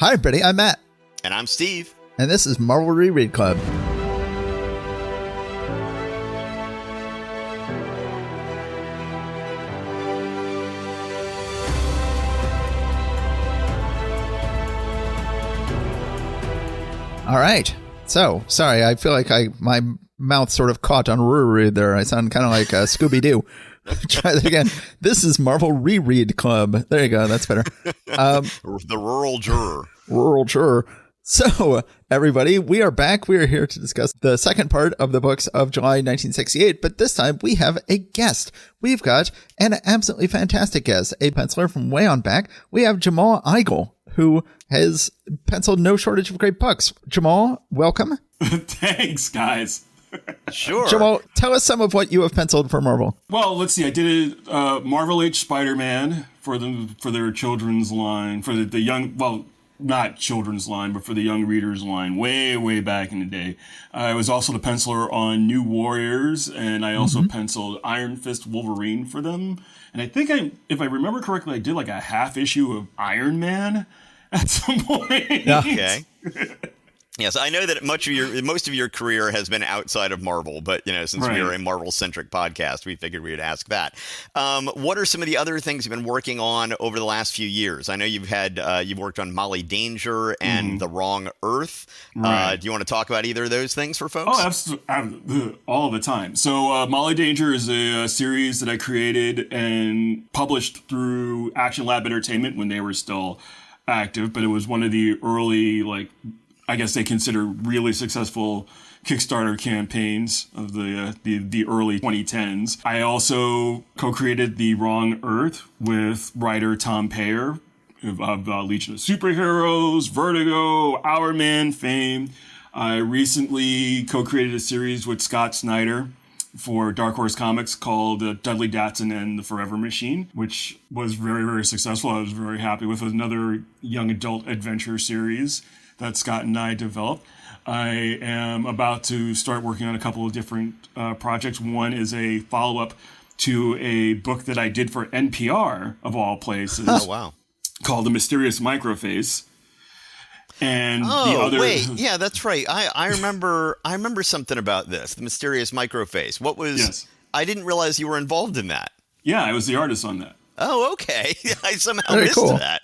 Hi, everybody. I'm Matt. And I'm Steve. And this is Marvel Reread Club. All right. So, sorry, I feel like my mouth sort of caught on reread there. I sound kind of like Scooby-Doo. Try that again. This is Marvel Reread Club. There you go. That's better. The rural juror. Rural juror. So, everybody, we are back. We are here to discuss the second part of the books of July 1968, but this time we have a guest. We've got an absolutely fantastic guest, a penciler from way on back. We have Jamal Igle, who has penciled no shortage of great books. Jamal, welcome. Thanks, guys. Sure. Jamal, tell us some of what you have penciled for Marvel. Well, let's see. I did Marvel H Spider-Man for their children's line, for the young, well, not children's line, but for the young readers line, way back in the day. I was also the penciler on New Warriors, and I also penciled Iron Fist Wolverine for them. And I think if I remember correctly, I did like a half issue of Iron Man at some point. Yeah. Okay. Yes, I know that most of your career has been outside of Marvel, but since we are a Marvel-centric podcast, we figured we would ask that. What are some of the other things you've been working on over the last few years? I know you've worked on Molly Danger and The Wrong Earth. Right. Do you want to talk about either of those things for folks? Oh, absolutely, all the time. So Molly Danger is a series that I created and published through Action Lab Entertainment when they were still active, but it was one of the early, I guess they consider really successful Kickstarter campaigns of the early 2010s. I also co-created The Wrong Earth with writer Tom Payer of Legion of Superheroes, Vertigo, Our Man fame. I recently co-created a series with Scott Snyder for Dark Horse Comics called Dudley Datsun and the Forever Machine, which was very, very successful. I was very happy with. It was another young adult adventure series that Scott and I developed. I am about to start working on a couple of different projects. One is a follow-up to a book that I did for NPR, of all places. Oh, wow. Called The Mysterious Microface. And the other... wait, yeah, that's right. I remember something about this, The Mysterious Microface. What was... Yes. I didn't realize you were involved in that. Yeah, I was the artist on that. Oh, okay. I somehow Very missed cool. that.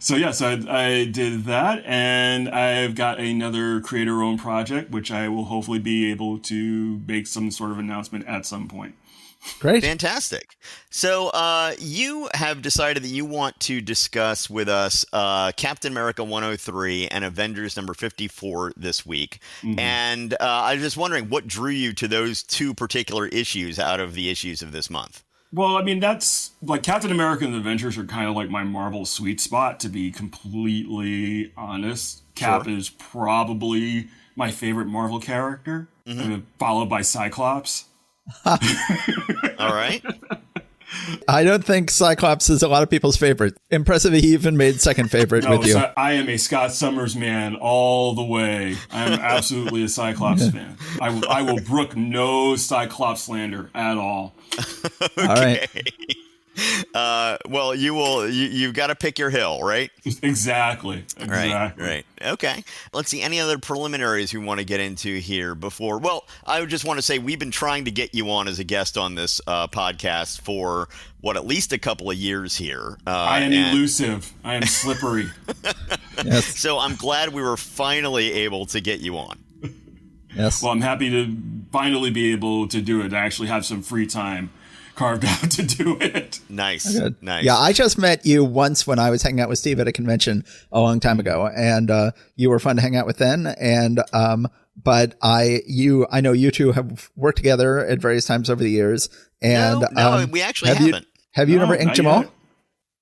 So yes, I did that, and I've got another creator-owned project, which I will hopefully be able to make some sort of announcement at some point. Great. Fantastic. So you have decided that you want to discuss with us Captain America 103 and Avengers number 54 this week. Mm-hmm. And I was just wondering, what drew you to those two particular issues out of the issues of this month? Well, I mean, that's like Captain America and the Avengers are kind of like my Marvel sweet spot, to be completely honest. Cap is probably my favorite Marvel character, followed by Cyclops. All right. I don't think Cyclops is a lot of people's favorite. Impressive he even made second favorite with you. So I am a Scott Summers man all the way. I am absolutely a Cyclops fan. I will brook no Cyclops slander at all. All right. Well, you've got to pick your hill, right? Exactly. Right. Okay. Let's see. Any other preliminaries we want to get into here before? Well, I would just want to say we've been trying to get you on as a guest on this podcast for at least a couple of years here. I am elusive. I am slippery. Yes. So I'm glad we were finally able to get you on. Yes. Well, I'm happy to finally be able to do it. I actually have some free time carved out to do it. Nice. Nice. Yeah, I just met you once when I was hanging out with Steve at a convention a long time ago, and you were fun to hang out with then. And but I know you two have worked together at various times over the years. And no, we actually haven't. Have you never inked Jamal?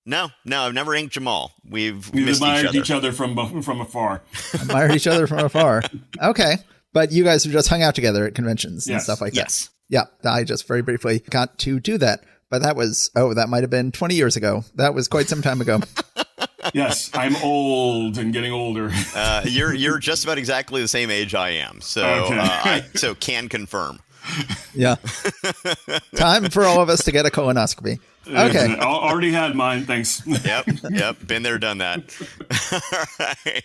Yet. No, I've never inked Jamal. We've admired each other from afar. Admired each other from afar. Okay, but you guys have just hung out together at conventions and stuff like that. Yes. Yeah, I just very briefly got to do that. But that was, that might have been 20 years ago. That was quite some time ago. Yes, I'm old and getting older. You're just about exactly the same age I am. So, okay. So can confirm. Yeah. Time for all of us to get a colonoscopy. Okay. Already had mine. Thanks. Yep. Been there, done that. All right.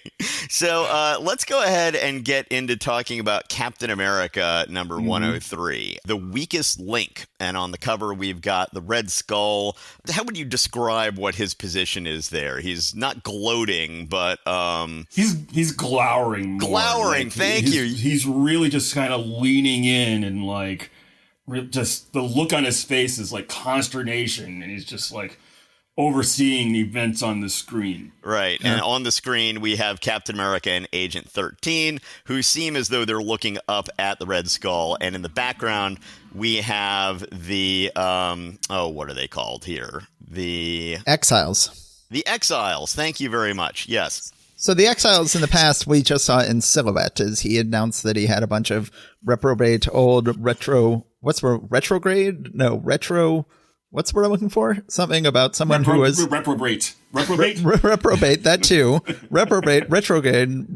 So let's go ahead and get into talking about Captain America number 103, The Weakest Link. And on the cover, we've got the Red Skull. How would you describe what his position is there? He's not gloating, but he's glowering more. Glowering, thank you. He's really just kind of leaning in and like just the look on his face is like consternation, and he's just like overseeing the events on the screen. Right. Yeah. And on the screen, we have Captain America and Agent 13, who seem as though they're looking up at the Red Skull. And in the background, we have the, what are they called here? The Exiles. The Exiles. Thank you very much. Yes. So the Exiles in the past, we just saw in silhouette as he announced that he had a bunch of reprobate old retro, retrograde? No, retro. What's the word I'm looking for? Something about someone who was reprobate. Reprobate, that too. Reprobate, retrograde,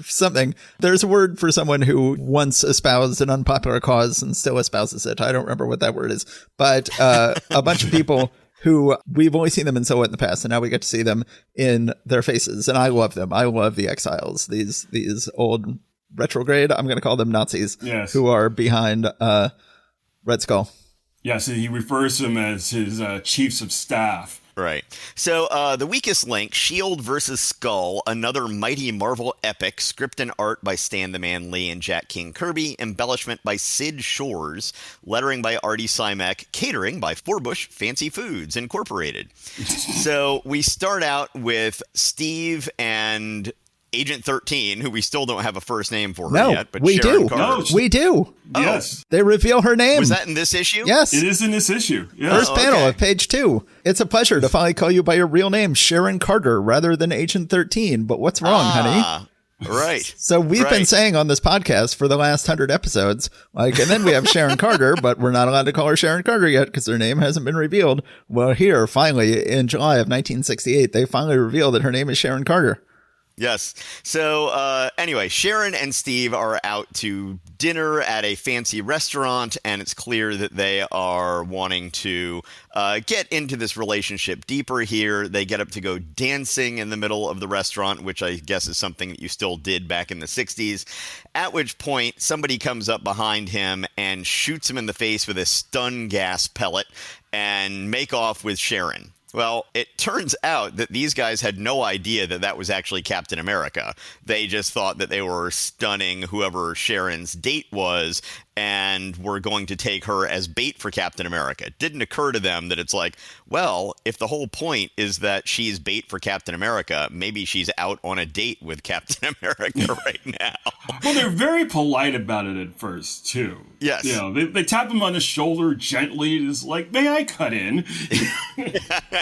something. There's a word for someone who once espoused an unpopular cause and still espouses it. I don't remember what that word is. But a bunch of people who we've only seen them in silhouette in the past, and now we get to see them in their faces. And I love them. I love the Exiles. These old retrograde, I'm going to call them Nazis, yes, who are behind Red Skull. Yeah, so he refers to them as his chiefs of staff. Right. So The Weakest Link, S.H.I.E.L.D. versus Skull, another mighty Marvel epic, script and art by Stan the Man Lee and Jack King Kirby, embellishment by Sid Shores, lettering by Artie Simek, catering by Forbush Fancy Foods Incorporated. So we start out with Steve and Agent 13, who we still don't have a first name for her yet, but we Sharon do. Carter. No, we do. Yes. They reveal her name. Was that in this issue? Yes. It is in this issue. Yeah. First panel of page 2. It's a pleasure to finally call you by your real name, Sharon Carter, rather than Agent 13. But what's wrong, honey? Right. So we've been saying on this podcast for the last 100 episodes, and then we have Sharon Carter, but we're not allowed to call her Sharon Carter yet because her name hasn't been revealed. Well, here, finally, in July of 1968, they finally reveal that her name is Sharon Carter. Yes. So anyway, Sharon and Steve are out to dinner at a fancy restaurant, and it's clear that they are wanting to get into this relationship deeper here. They get up to go dancing in the middle of the restaurant, which I guess is something that you still did back in the 60s, at which point somebody comes up behind him and shoots him in the face with a stun gas pellet and make off with Sharon. Well, it turns out that these guys had no idea that that was actually Captain America. They just thought that they were stunning whoever Sharon's date was and were going to take her as bait for Captain America. It didn't occur to them that it's like, well, if the whole point is that she's bait for Captain America, maybe she's out on a date with Captain America right now. Well, they're very polite about it at first, too. Yes. You know, they tap him on the shoulder gently. It's like, may I cut in?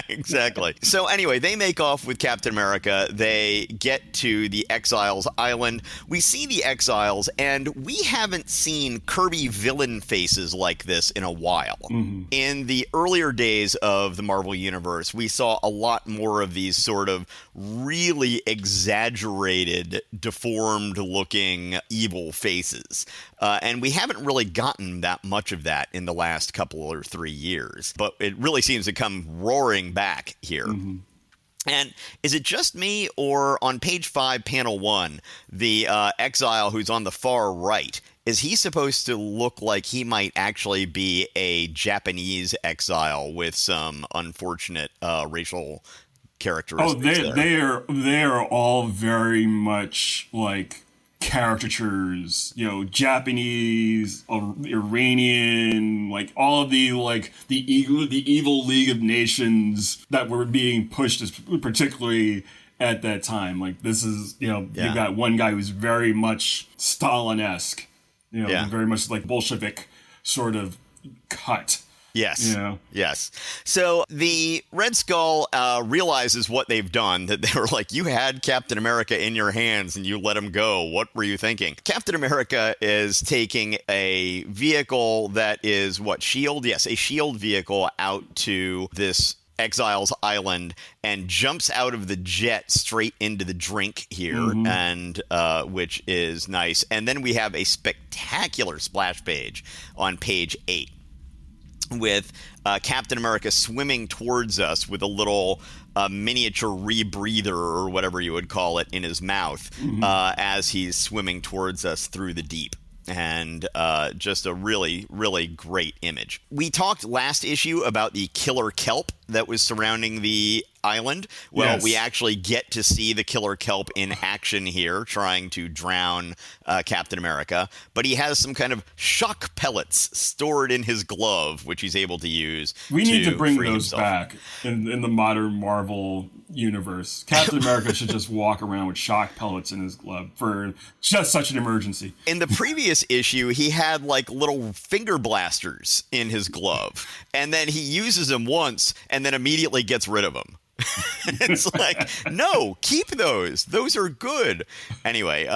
Exactly. So anyway, they make off with Captain America. They get to the Exiles Island. We see the Exiles, and we haven't seen Kirby villain faces like this in a while. Mm-hmm. In the earlier days of the Marvel Universe, we saw a lot more of these sort of really exaggerated, deformed-looking evil faces. And we haven't really gotten that much of that in the last couple or 3 years. But it really seems to come roaring back here. Mm-hmm. And is it just me, or on page 5, panel 1, the exile who's on the far right, is he supposed to look like he might actually be a Japanese exile with some unfortunate racial characteristics? They are all very much like caricatures, you know, Japanese, Iranian, like all of the evil League of Nations that were being pushed, particularly at that time. Like this is, you know, you've got one guy who's very much Stalin-esque, you know, very much like Bolshevik sort of cut. Yes. You know? Yes. So the Red Skull realizes what they've done, that they were like, you had Captain America in your hands and you let him go. What were you thinking? Captain America is taking a vehicle that is S.H.I.E.L.D.? Yes, a S.H.I.E.L.D. vehicle out to this Exiles Island and jumps out of the jet straight into the drink here, and which is nice. And then we have a spectacular splash page on page 8. with Captain America swimming towards us with a little miniature rebreather or whatever you would call it in his mouth as he's swimming towards us through the deep. And just a really, really great image. We talked last issue about the killer kelp that was surrounding the island. Well, yes. We actually get to see the killer kelp in action here, trying to drown Captain America. But he has some kind of shock pellets stored in his glove, which he's able to use. We need to bring free those himself. back in the modern Marvel universe. Captain America should just walk around with shock pellets in his glove for just such an emergency. In the previous issue, he had like little finger blasters in his glove, and then he uses them once and then immediately gets rid of them. It's like, no, keep those. Those are good. Anyway,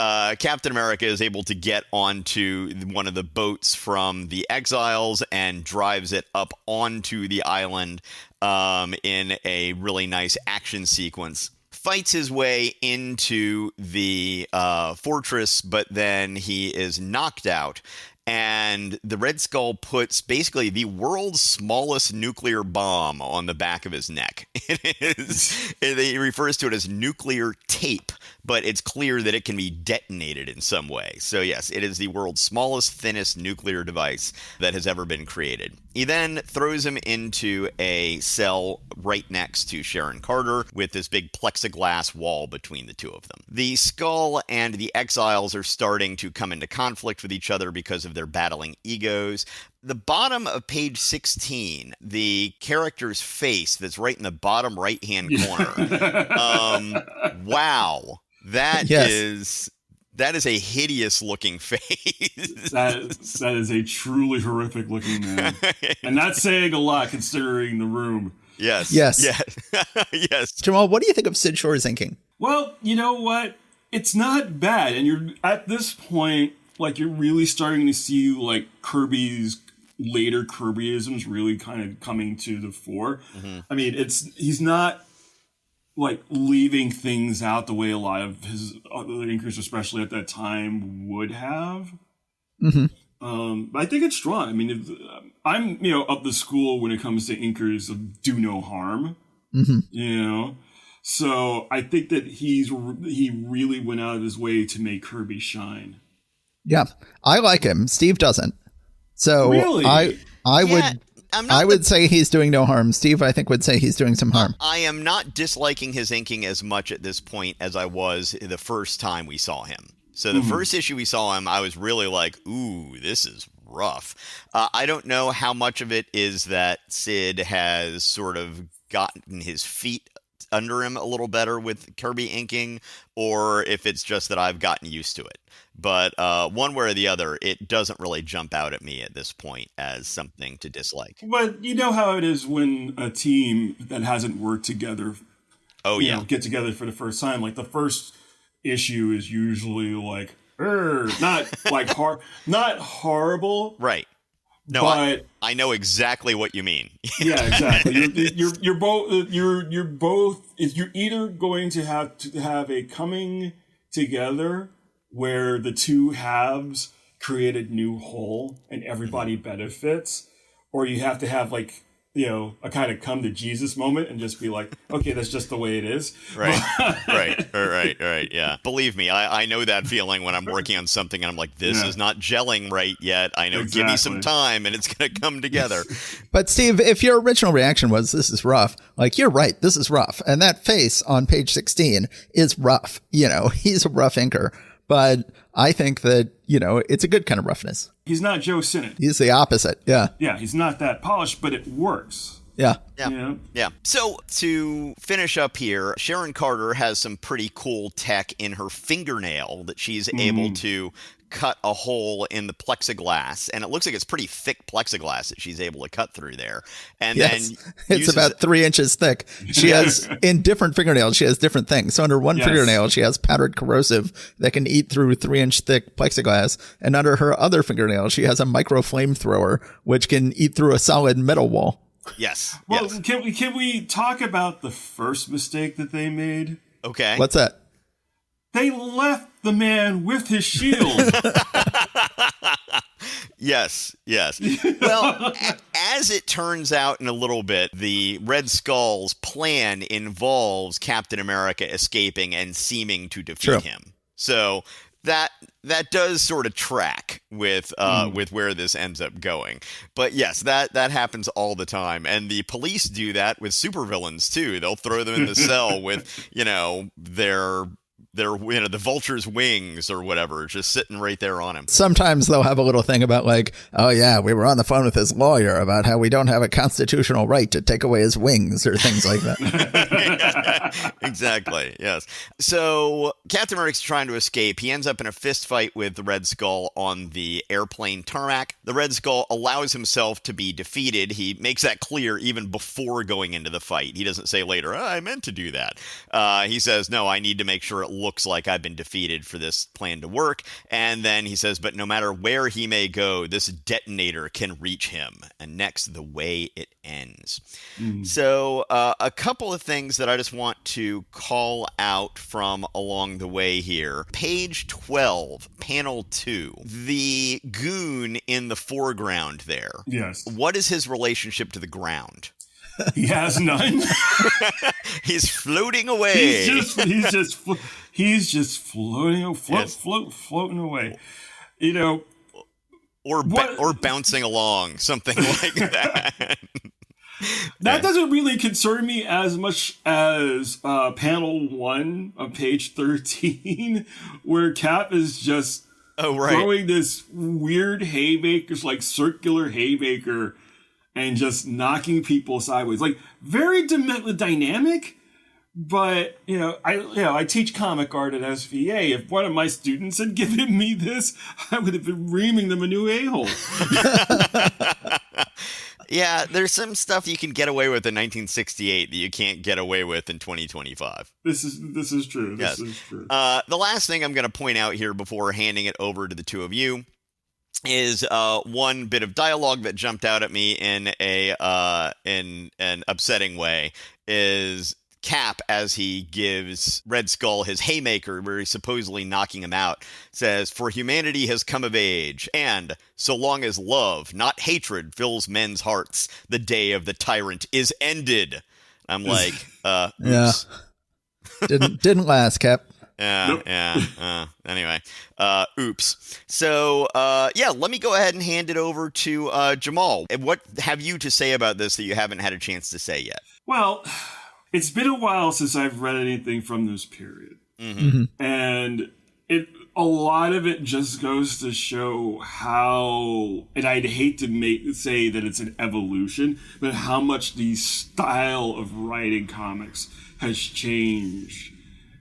Captain America is able to get onto one of the boats from the Exiles and drives it up onto the island in a really nice action sequence. Fights his way into the fortress, but then he is knocked out. And the Red Skull puts basically the world's smallest nuclear bomb on the back of his neck. He refers to it as nuclear tape, but it's clear that it can be detonated in some way. So yes, it is the world's smallest, thinnest nuclear device that has ever been created. He then throws him into a cell right next to Sharon Carter with this big plexiglass wall between the two of them. The Skull and the Exiles are starting to come into conflict with each other because of their battling egos. The bottom of page 16, the character's face that's right in the bottom right-hand corner. Wow. That is a hideous looking face. That is a truly horrific looking man. And that's saying a lot considering the room. Yes. Yes. Yes. Jamal, what do you think of Sid Shore's inking? Well, you know what? It's not bad. And you're at this point, like, you're really starting to see like Kirby's later Kirbyisms really kind of coming to the fore. Mm-hmm. I mean, he's not like leaving things out the way a lot of his other inkers, especially at that time, would have. Mm-hmm. But I think it's strong. I mean, I'm of the school when it comes to inkers of do no harm. Mm-hmm. So I think that he really went out of his way to make Kirby shine. Yeah, I like him. Steve doesn't. So really? I would say he's doing no harm. Steve, I think, would say he's doing some harm. I am not disliking his inking as much at this point as I was the first time we saw him. So the first issue we saw him, I was really like, ooh, this is rough. I don't know how much of it is that Sid has sort of gotten his feet under him a little better with Kirby inking, or if it's just that I've gotten used to it. But one way or the other, it doesn't really jump out at me at this point as something to dislike. But you know how it is when a team that hasn't worked together, get together for the first time. Like the first issue is usually like, not like not horrible, right? No, but I know exactly what you mean. Yeah, exactly. You're both. You're either going to have a coming together where the two halves create a new whole and everybody benefits, or you have to have like, a kind of come to Jesus moment and just be like, okay, that's just the way it is. Right. Right. Yeah. Believe me, I know that feeling when I'm working on something and I'm like, this is not gelling right yet. I know, Give me some time and it's going to come together. But Steve, if your original reaction was, this is rough, like, you're right, this is rough. And that face on page 16 is rough. He's a rough inker. But I think that, it's a good kind of roughness. He's not Joe Sinnott. He's the opposite. Yeah. Yeah, he's not that polished, but it works. Yeah. So to finish up here, Sharon Carter has some pretty cool tech in her fingernail that she's able to cut a hole in the plexiglass, and it looks like it's pretty thick plexiglass that she's able to cut through there. And then it's about 3 inches thick. She has, in different fingernails, she has different things. So under one fingernail, she has powdered corrosive that can eat through 3-inch thick plexiglass, and under her other fingernail, she has a micro flamethrower which can eat through a solid metal wall. Yes. Well, can we talk about the first mistake that they made? Okay. What's that? They left the man with his shield. Yes. Well, as it turns out in a little bit, the Red Skull's plan involves Captain America escaping and seeming to defeat him. So that does sort of track with where this ends up going. But yes, that happens all the time, and the police do that with supervillains too. They'll throw them in the cell with the vulture's wings or whatever, just sitting right there on him. Sometimes they'll have a little thing about like, oh yeah, we were on the phone with his lawyer about how we don't have a constitutional right to take away his wings or things like that. Exactly. Yes. So Captain America's trying to escape. He ends up in a fist fight with the Red Skull on the airplane tarmac. The Red Skull allows himself to be defeated. He makes that clear even before going into the fight. He doesn't say later, I meant to do that. He says, no, I need to make sure it looks like I've been defeated for this plan to work. And then he says, but no matter where he may go, this detonator can reach him. And next, the way it ends. So a couple of things that I just want to call out from along the way here. Page 12, panel 2. The goon in the foreground there. Yes. What is his relationship to the ground? He has none. He's floating away. He's just floating, floating away. You know, or bouncing along, something like that. That doesn't really concern me as much as panel 1 of page 13, where Cap is just throwing this weird haymakers, like circular haymaker, and just knocking people sideways. Like, very dynamic, but, I teach comic art at SVA. If one of my students had given me this, I would have been reaming them a new a-hole. Yeah, there's some stuff you can get away with in 1968 that you can't get away with in 2025. This is true. Yes. This is true. The last thing I'm going to point out here before handing it over to the two of you is one bit of dialogue that jumped out at me in an upsetting way. Is Cap, as he gives Red Skull his haymaker, where he's supposedly knocking him out, says, "For humanity has come of age, and so long as love, not hatred, fills men's hearts, the day of the tyrant is ended." I'm like, oops. Yeah, didn't last, Cap. Anyway, oops. So, let me go ahead and hand it over to Jamal. What have you to say about this that you haven't had a chance to say yet? Well, it's been a while since I've read anything from this period. And a lot of it just goes to show how, and I'd hate to say that it's an evolution, but how much the style of writing comics has changed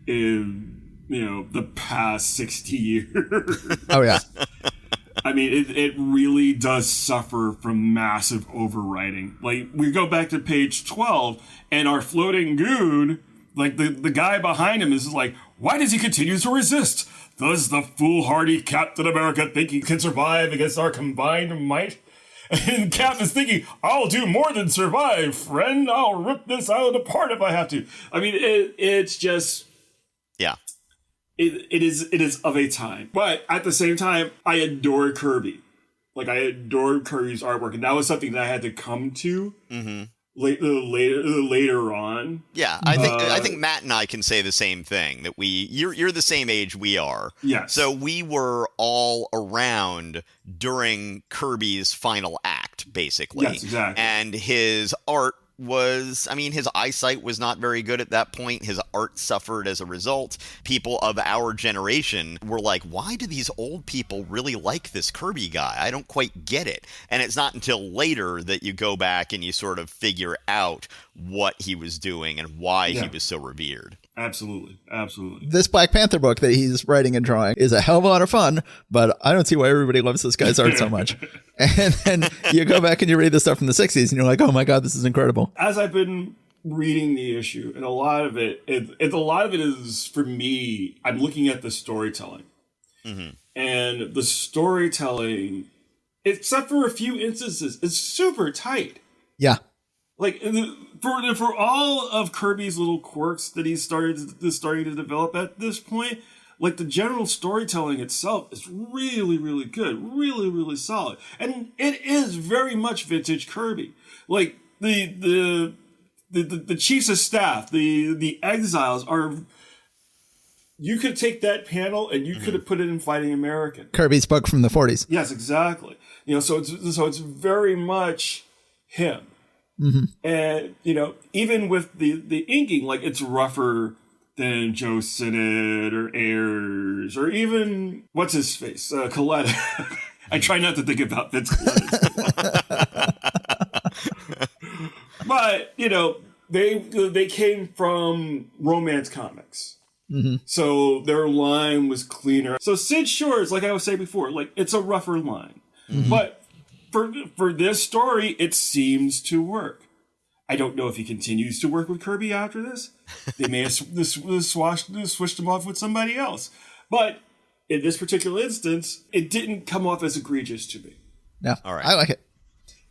in, the past 60 years. Oh, yeah. I mean, it really does suffer from massive overwriting. Like, we go back to page 12, and our floating goon, like, the guy behind him is like, why does he continue to resist? Does the foolhardy Captain America think he can survive against our combined might? And Cap is thinking, I'll do more than survive, friend. I'll rip this island apart if I have to. I mean, it's just... Yeah. It is of a time. But at the same time, I adore Kirby. Like, I adore Kirby's artwork. And that was something that I had to come to later on. Yeah, I think Matt and I can say the same thing, that you're the same age we are. Yes. So we were all around during Kirby's final act, basically. Yes, exactly. And his art his eyesight was not very good at that point. His art suffered as a result. People of our generation were like, why do these old people really like this Kirby guy? I don't quite get it. And it's not until later that you go back and you sort of figure out what he was doing and why he was so revered. Absolutely. This Black Panther book that he's writing and drawing is a hell of a lot of fun, but I don't see why everybody loves this guy's art so much. And then you go back and you read the stuff from the 60s and you're like, oh my God, this is incredible. As I've been reading the issue, and a lot of it is, for me, I'm looking at the storytelling. And the storytelling, except for a few instances, is super tight. Yeah. Like, for all of Kirby's little quirks that he's starting to develop at this point, like the general storytelling itself is really, really good, really, really solid, and it is very much vintage Kirby. Like the chiefs of staff, the exiles are. You could take that panel and you could have put it in Fighting American. Kirby's book from the 40s. Yes, exactly. So it's very much him. Mm-hmm. And even with the inking, like it's rougher than Joe Sinnott or Ayers or even what's his face, Coletta. I try not to think about Vince Coletta. But they came from Romance Comics. Mm-hmm. So their line was cleaner. So Sid Shores, like I was saying before, like it's a rougher line. Mm-hmm. But for this story, it seems to work. I don't know if he continues to work with Kirby after this. They may have switched him off with somebody else. But in this particular instance, it didn't come off as egregious to me. No, all right. I like it.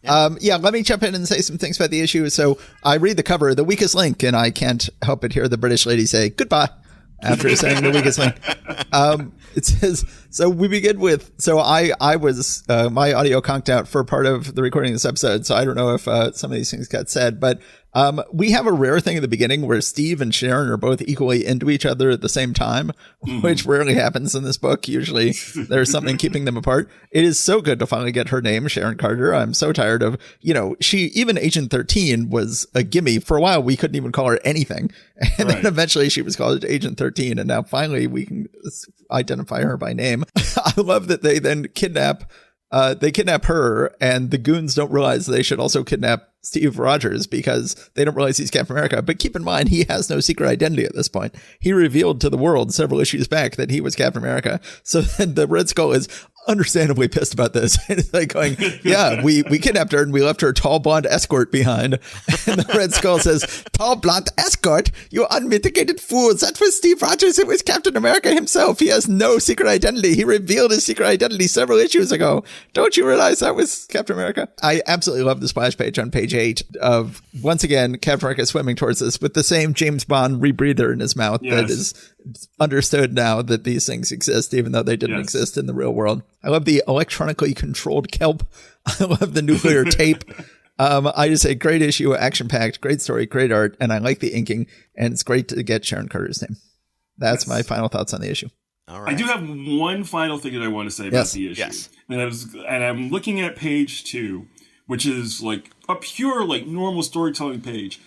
Yeah. Let me jump in and say some things about the issue. So I read the cover, the weakest link, and I can't help but hear the British lady say goodbye after saying the weakest link. It says, so we begin with, so I was, my audio conked out for part of the recording of this episode, so I don't know if some of these things got said, but we have a rare thing at the beginning where Steve and Sharon are both equally into each other at the same time, which rarely happens in this book. Usually there's something keeping them apart. It is so good to finally get her name, Sharon Carter. I'm so tired of, even Agent 13 was a gimme. For a while, we couldn't even call her anything. And then eventually she was called Agent 13. And now finally we can identify her by name. I love that they then kidnap her, and the goons don't realize they should also kidnap Steve Rogers because they don't realize he's Captain America. But keep in mind, he has no secret identity at this point. He revealed to the world several issues back that he was Captain America. So then the Red Skull is understandably pissed about this. It's like going, yeah, we kidnapped her and we left her tall blonde escort behind. And the Red Skull says, tall blonde escort? You unmitigated fools. That was Steve Rogers. It was Captain America himself. He has no secret identity. He revealed his secret identity several issues ago. Don't you realize that was Captain America? I absolutely love the splash page on page 8 of, once again, Captain America swimming towards us with the same James Bond rebreather in his mouth that is understood now that these things exist, even though they didn't exist in the real world. I love the electronically controlled kelp. I love the nuclear tape. I just say great issue, action-packed, great story, great art, and I like the inking, and it's great to get Sharon Carter's name. That's my final thoughts on the issue. All right. I do have one final thing that I want to say about the issue. Yes. And I'm looking at page 2, which is like a pure, like normal storytelling page.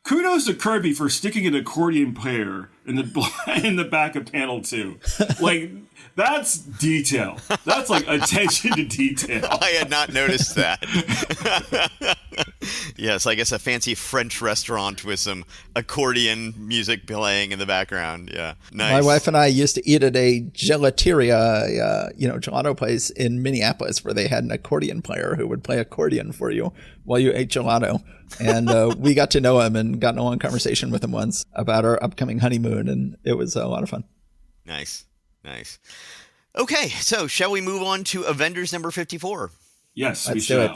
Kudos to Kirby for sticking an accordion player in the back of panel 2. Like, that's detail. That's like attention to detail. I had not noticed that. Yes, I guess a fancy French restaurant with some accordion music playing in the background. Yeah, nice. My wife and I used to eat at a gelateria, gelato place in Minneapolis where they had an accordion player who would play accordion for you while you ate gelato. And we got to know him and got in a long conversation with him once about our upcoming honeymoon, and it was a lot of fun. Nice. Okay, so shall we move on to Avengers number 54? Yes, let's do it.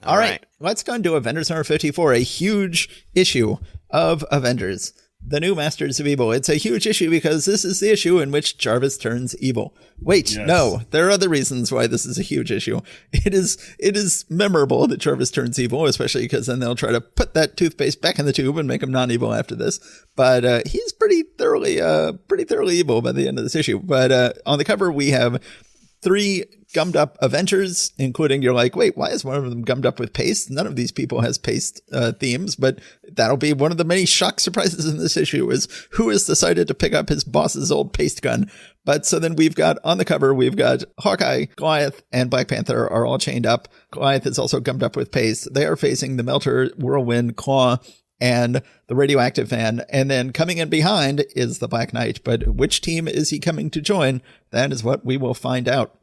All right, let's go and do Avengers number 54, a huge issue of Avengers, the new Masters of Evil. It's a huge issue because this is the issue in which Jarvis turns evil. Wait, no, there are other reasons why this is a huge issue. It is memorable that Jarvis turns evil, especially because then they'll try to put that toothpaste back in the tube and make him non-evil after this. But he's pretty thoroughly evil by the end of this issue. But on the cover, we have 3 gummed up Avengers, including, you're like, wait, why is one of them gummed up with paste? None of these people has paste themes, but that'll be one of the many shock surprises in this issue is who has decided to pick up his boss's old paste gun. But so then we've got on the cover, we've got Hawkeye, Goliath, and Black Panther are all chained up. Goliath is also gummed up with paste. They are facing the Melter, Whirlwind, Claw, and the Radioactive Man. And then coming in behind is the Black Knight. But which team is he coming to join? That is what we will find out.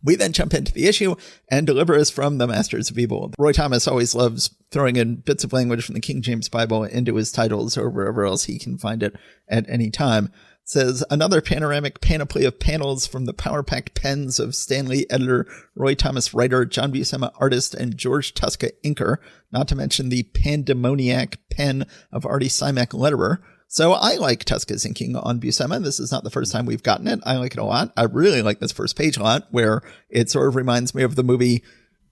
We then jump into the issue and deliver us from the Masters of Evil. Roy Thomas always loves throwing in bits of language from the King James Bible into his titles or wherever else he can find it at any time. It says, another panoramic panoply of panels from the power-packed pens of Stanley editor, Roy Thomas writer, John Buscema artist, and George Tuska inker, not to mention the pandemoniac pen of Artie Simek letterer. So I like Tuska's inking on Buscema. This is not the first time we've gotten it. I like it a lot. I really like this first page a lot, where it sort of reminds me of the movie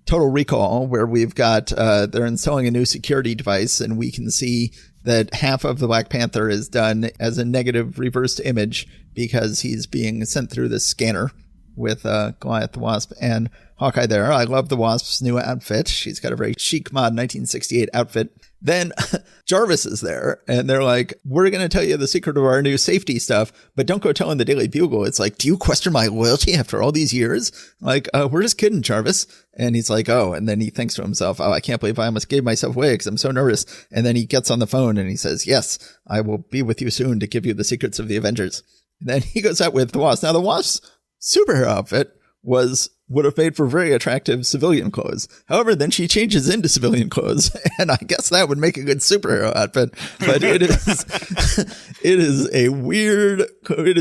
Total Recall, where we've got, they're installing a new security device, and we can see that half of the Black Panther is done as a negative reversed image because he's being sent through this scanner with Goliath the Wasp and Hawkeye there. I love the Wasp's new outfit. She's got a very chic mod 1968 outfit. Then Jarvis is there, and they're like, we're going to tell you the secret of our new safety stuff, but don't go telling the Daily Bugle. It's like, do you question my loyalty after all these years? Like, we're just kidding, Jarvis. And he's like, oh, and then he thinks to himself, oh, I can't believe I almost gave myself away because I'm so nervous. And then he gets on the phone and he says, yes, I will be with you soon to give you the secrets of the Avengers. And then he goes out with the Wasp. Now, the Wasp's superhero outfit would have made for very attractive civilian clothes. However, then she changes into civilian clothes, and I guess that would make a good superhero outfit. But it is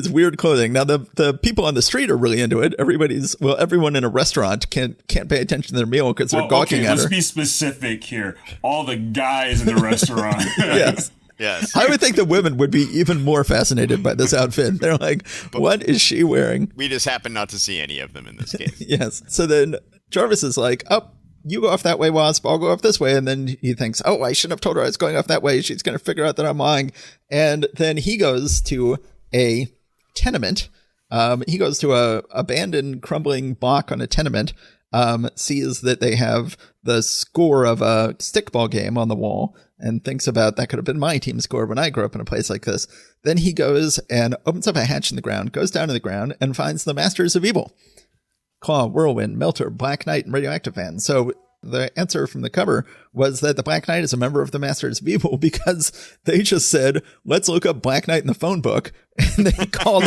weird clothing. Now, the people on the street are really into it. Everyone in a restaurant can't pay attention to their meal because they're gawking at her. Let's be specific here. All the guys in the restaurant. Yes. Yes. I would think the women would be even more fascinated by this outfit. They're like, what is she wearing? We just happen not to see any of them in this case. Yes. So then Jarvis is like, oh, you go off that way, Wasp. I'll go off this way. And then he thinks, oh, I shouldn't have told her I was going off that way. She's going to figure out that I'm lying. And then he goes to a tenement. He goes to a abandoned, crumbling block on a tenement, sees that they have the score of a stickball game on the wall, and thinks about that could have been my team score when I grew up in a place like this. Then he goes and opens up a hatch in the ground, goes down to the ground, and finds the Masters of Evil. Claw, Whirlwind, Melter, Black Knight, and Radioactive Man. So the answer from the cover was that the Black Knight is a member of the Masters of Evil because they just said, let's look up Black Knight in the phone book. And they called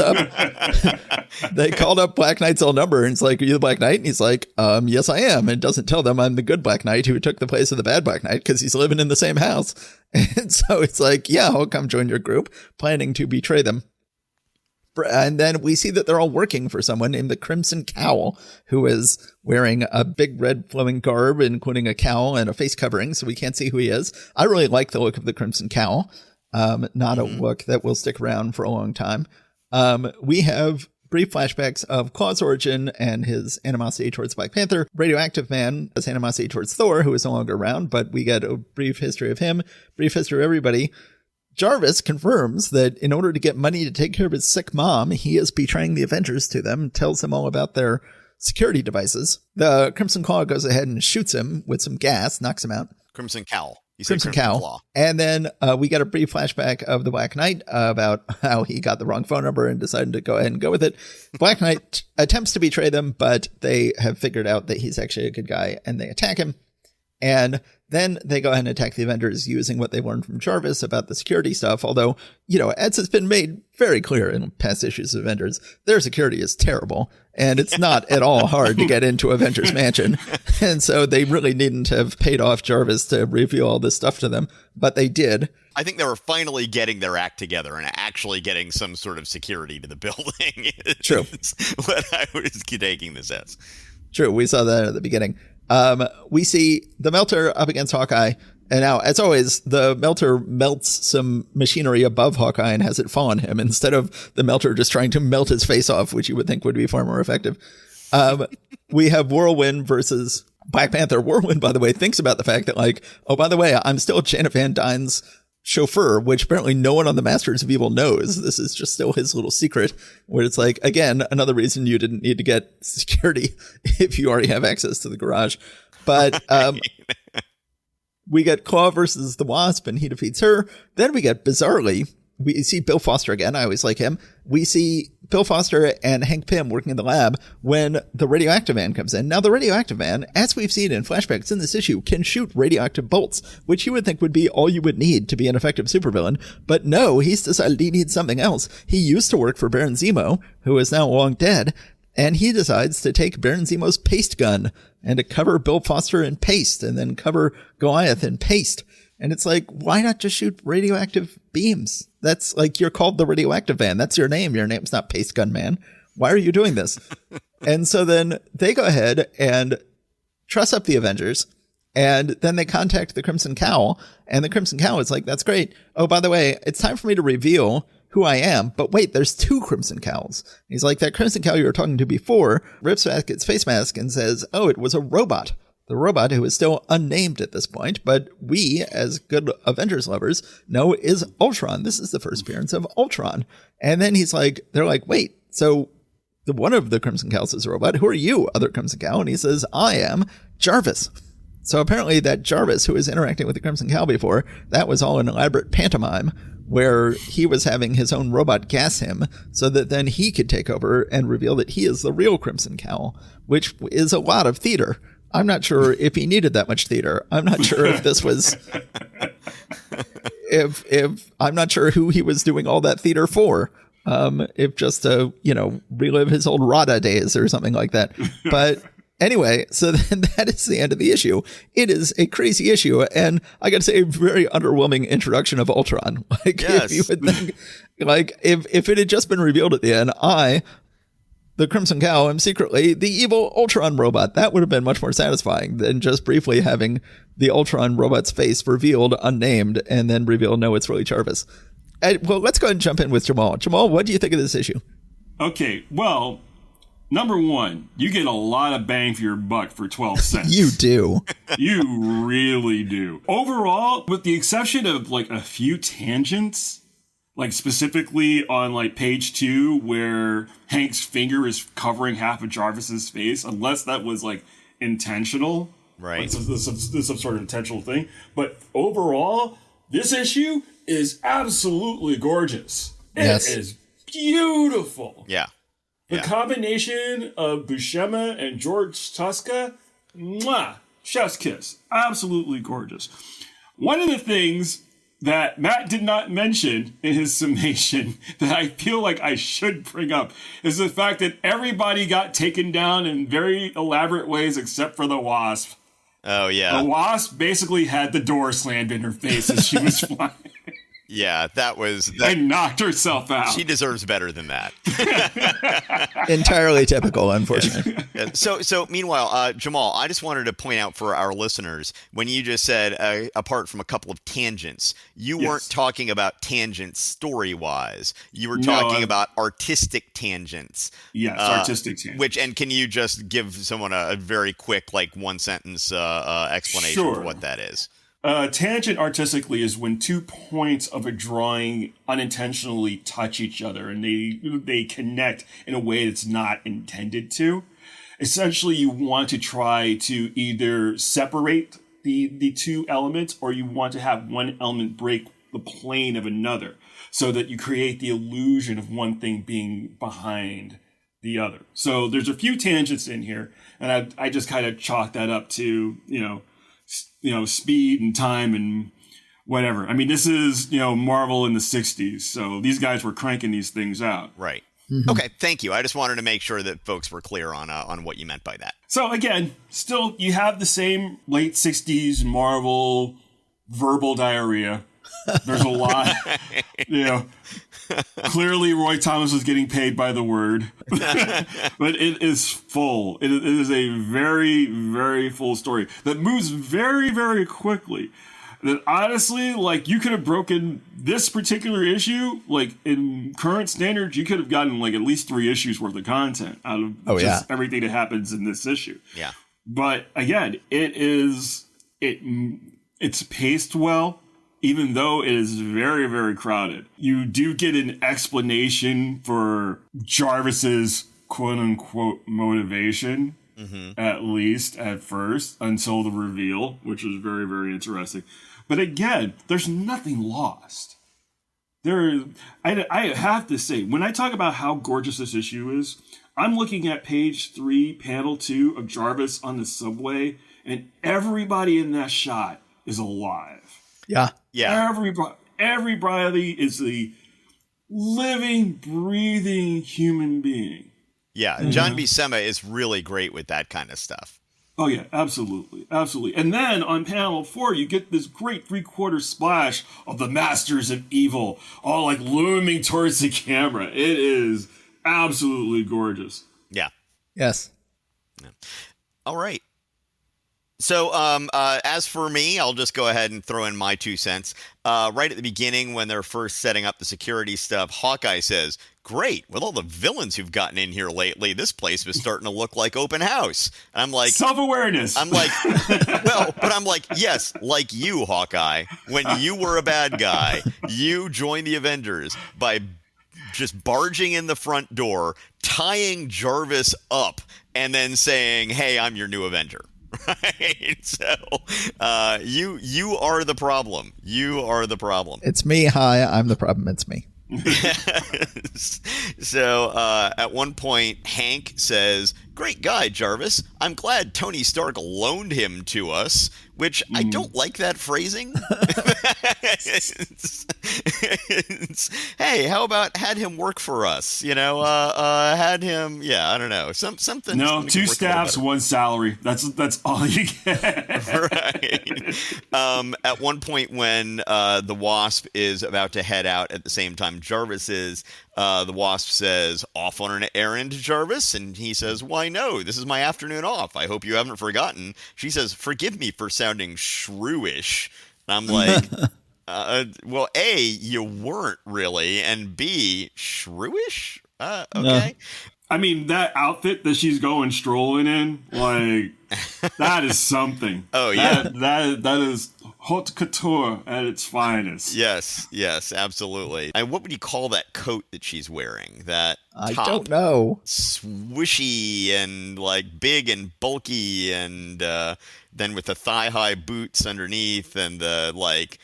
up Black Knight's old number, and it's like, are you the Black Knight? And he's like, yes, I am. And doesn't tell them I'm the good Black Knight who took the place of the bad Black Knight because he's living in the same house. And so it's like, yeah, I'll come join your group, planning to betray them. And then we see that they're all working for someone named the Crimson Cowl, who is wearing a big red flowing garb, including a cowl and a face covering, so we can't see who he is. I really like the look of the Crimson Cowl. Not a look that will stick around for a long time. We have brief flashbacks of Claw's origin and his animosity towards Black Panther. Radioactive Man has animosity towards Thor, who is no longer around, but we get a brief history of him, brief history of everybody. Jarvis confirms that in order to get money to take care of his sick mom, he is betraying the Avengers to them, tells them all about their security devices. The Crimson Claw goes ahead and shoots him with some gas, knocks him out. Crimson Cowl. Crimson Cowl. Claw. And then we get a brief flashback of the Black Knight about how he got the wrong phone number and decided to go ahead and go with it. Black Knight attempts to betray them, but they have figured out that he's actually a good guy, and they attack him. And then they go ahead and attack the Avengers using what they learned from Jarvis about the security stuff. Although, as it's been made very clear in past issues of Avengers, their security is terrible. And it's not at all hard to get into Avengers Mansion. And so they really needn't have paid off Jarvis to reveal all this stuff to them. But they did. I think they were finally getting their act together and actually getting some sort of security to the building. True. What I was taking this as. True. We saw that at the beginning. We see the Melter up against Hawkeye. And now, as always, the Melter melts some machinery above Hawkeye and has it fall on him instead of the Melter just trying to melt his face off, which you would think would be far more effective. We have Whirlwind versus Black Panther. Whirlwind, by the way, thinks about the fact that, like, oh, by the way, I'm still Janet Van Dyne's chauffeur, which apparently no one on the Masters of Evil knows. This is just still his little secret, where it's like, again, another reason you didn't need to get security if you already have access to the garage. But we get Claw versus the Wasp, and he defeats her. Then we get, bizarrely, we see Bill Foster again. I always like him. We see Bill Foster and Hank Pym working in the lab when the Radioactive Man comes in. Now, the Radioactive Man, as we've seen in flashbacks in this issue, can shoot radioactive bolts, which you would think would be all you would need to be an effective supervillain. But no, he's decided he needs something else. He used to work for Baron Zemo, who is now long dead, and he decides to take Baron Zemo's paste gun and to cover Bill Foster in paste and then cover Goliath in paste. And it's like, why not just shoot radioactive beams? That's like, you're called the Radioactive Man. That's your name. Your name's not Paste Gun Man. Why are you doing this? And so then they go ahead and truss up the Avengers. And then they contact the Crimson Cowl, and the Crimson Cowl is like, that's great. Oh, by the way, it's time for me to reveal who I am. But wait, there's two Crimson Cowls. He's like, that Crimson Cowl you were talking to before rips back its face mask and says, oh, it was a robot. The robot who is still unnamed at this point, but we, as good Avengers lovers, know is Ultron. This is the first appearance of Ultron. And then they're like, wait, so one of the Crimson Cowls is a robot. Who are you, other Crimson Cowl? And he says, I am Jarvis. So apparently that Jarvis, who was interacting with the Crimson Cowl before, that was all an elaborate pantomime where he was having his own robot gas him so that then he could take over and reveal that he is the real Crimson Cowl, which is a lot of theater. I'm not sure if he needed that much theater. I'm not sure if this was, if I'm not sure who he was doing all that theater for. If just to, relive his old Rada days or something like that. But anyway, so then that is the end of the issue. It is a crazy issue. And I got to say, a very underwhelming introduction of Ultron. If you would think, if it had just been revealed at the end, the Crimson Cowl, am secretly the evil Ultron robot. That would have been much more satisfying than just briefly having the Ultron robot's face revealed, unnamed, and then revealed, no, it's really Jarvis. Well, let's go ahead and jump in with Jamal. Jamal, what do you think of this issue? Okay, well, number one, you get a lot of bang for your buck for 12 cents. You do. You really do. Overall, with the exception of a few tangents, specifically on page 2 where Hank's finger is covering half of Jarvis's face, unless that was intentional. Right. This is some sort of intentional thing. But overall, this issue is absolutely gorgeous. It is beautiful. Yeah. The combination of Buscema and George Tuska, mwah, chef's kiss. Absolutely gorgeous. One of the things that Matt did not mention in his summation that I feel like I should bring up is the fact that everybody got taken down in very elaborate ways except for the Wasp. Oh, yeah. The Wasp basically had the door slammed in her face as she was flying. Yeah, and knocked herself out. She deserves better than that. Entirely typical, unfortunately. Yeah. So meanwhile, Jamal, I just wanted to point out for our listeners, when you just said, apart from a couple of tangents, you weren't talking about tangents story-wise. You were talking about artistic tangents. Yes, artistic tangents. And can you just give someone a very quick, one-sentence explanation for what that is? Tangent artistically is when 2 points of a drawing unintentionally touch each other and they connect in a way that's not intended to. Essentially, you want to try to either separate the two elements, or you want to have one element break the plane of another so that you create the illusion of one thing being behind the other. So there's a few tangents in here, and I just kind of chalk that up to, speed and time and whatever. I mean, this is, Marvel in the 60s. So these guys were cranking these things out. Right. Mm-hmm. Okay. Thank you. I just wanted to make sure that folks were clear on what you meant by that. So again, still, you have the same late 60s Marvel verbal diarrhea. There's a lot, clearly Roy Thomas was getting paid by the word, but it is full. It is a very, very full story that moves very, very quickly. That honestly, you could have broken this particular issue, in current standards, you could have gotten at least 3 issues worth of content out of everything that happens in this issue. Yeah. But again, it's paced well. Even though it is very, very crowded, you do get an explanation for Jarvis's quote-unquote motivation, at least at first, until the reveal, which was very, very interesting. But again, there's nothing lost. I have to say, when I talk about how gorgeous this issue is, I'm looking at page 3, panel 2 of Jarvis on the subway, and everybody in that shot is alive. Yeah. Yeah. Everybody is the living, breathing human being. Yeah. John Buscema is really great with that kind of stuff. Oh, yeah. Absolutely. Absolutely. And then on panel 4, you get this great 3/4 splash of the Masters of Evil all looming towards the camera. It is absolutely gorgeous. Yeah. Yes. Yeah. All right. So, as for me, I'll just go ahead and throw in my 2 cents. Right at the beginning, when they're first setting up the security stuff, Hawkeye says, "Great, with all the villains who've gotten in here lately, this place was starting to look like open house." And I'm like, self-awareness. I'm like, well, but I'm like, yes, like you, Hawkeye. When you were a bad guy, you joined the Avengers by just barging in the front door, tying Jarvis up, and then saying, "Hey, I'm your new Avenger." Right? So, you are the problem. You are the problem. It's me. Hi, I'm the problem. It's me. So, at one point, Hank says, "Great guy, Jarvis. I'm glad Tony Stark loaned him to us," which I don't like that phrasing. Hey, how about had him work for us? Had him, I don't know. Something. No, 2 staffs, 1 salary. That's all you get. Right. At one point when the Wasp is about to head out at the same time Jarvis is, the Wasp says, "Off on an errand, Jarvis?" And he says, "Why, no, this is my afternoon off. I hope you haven't forgotten." She says, "Forgive me for sounding shrewish." And I'm like, well, A, you weren't really, and B, shrewish? Okay. I mean, that outfit that she's going strolling in, like, that is something. Oh, yeah. That is haute couture at its finest. Yes, absolutely. And what would you call that coat that she's wearing? That I top? don't know. Swishy and like big and bulky, and then with the thigh-high boots underneath, and the like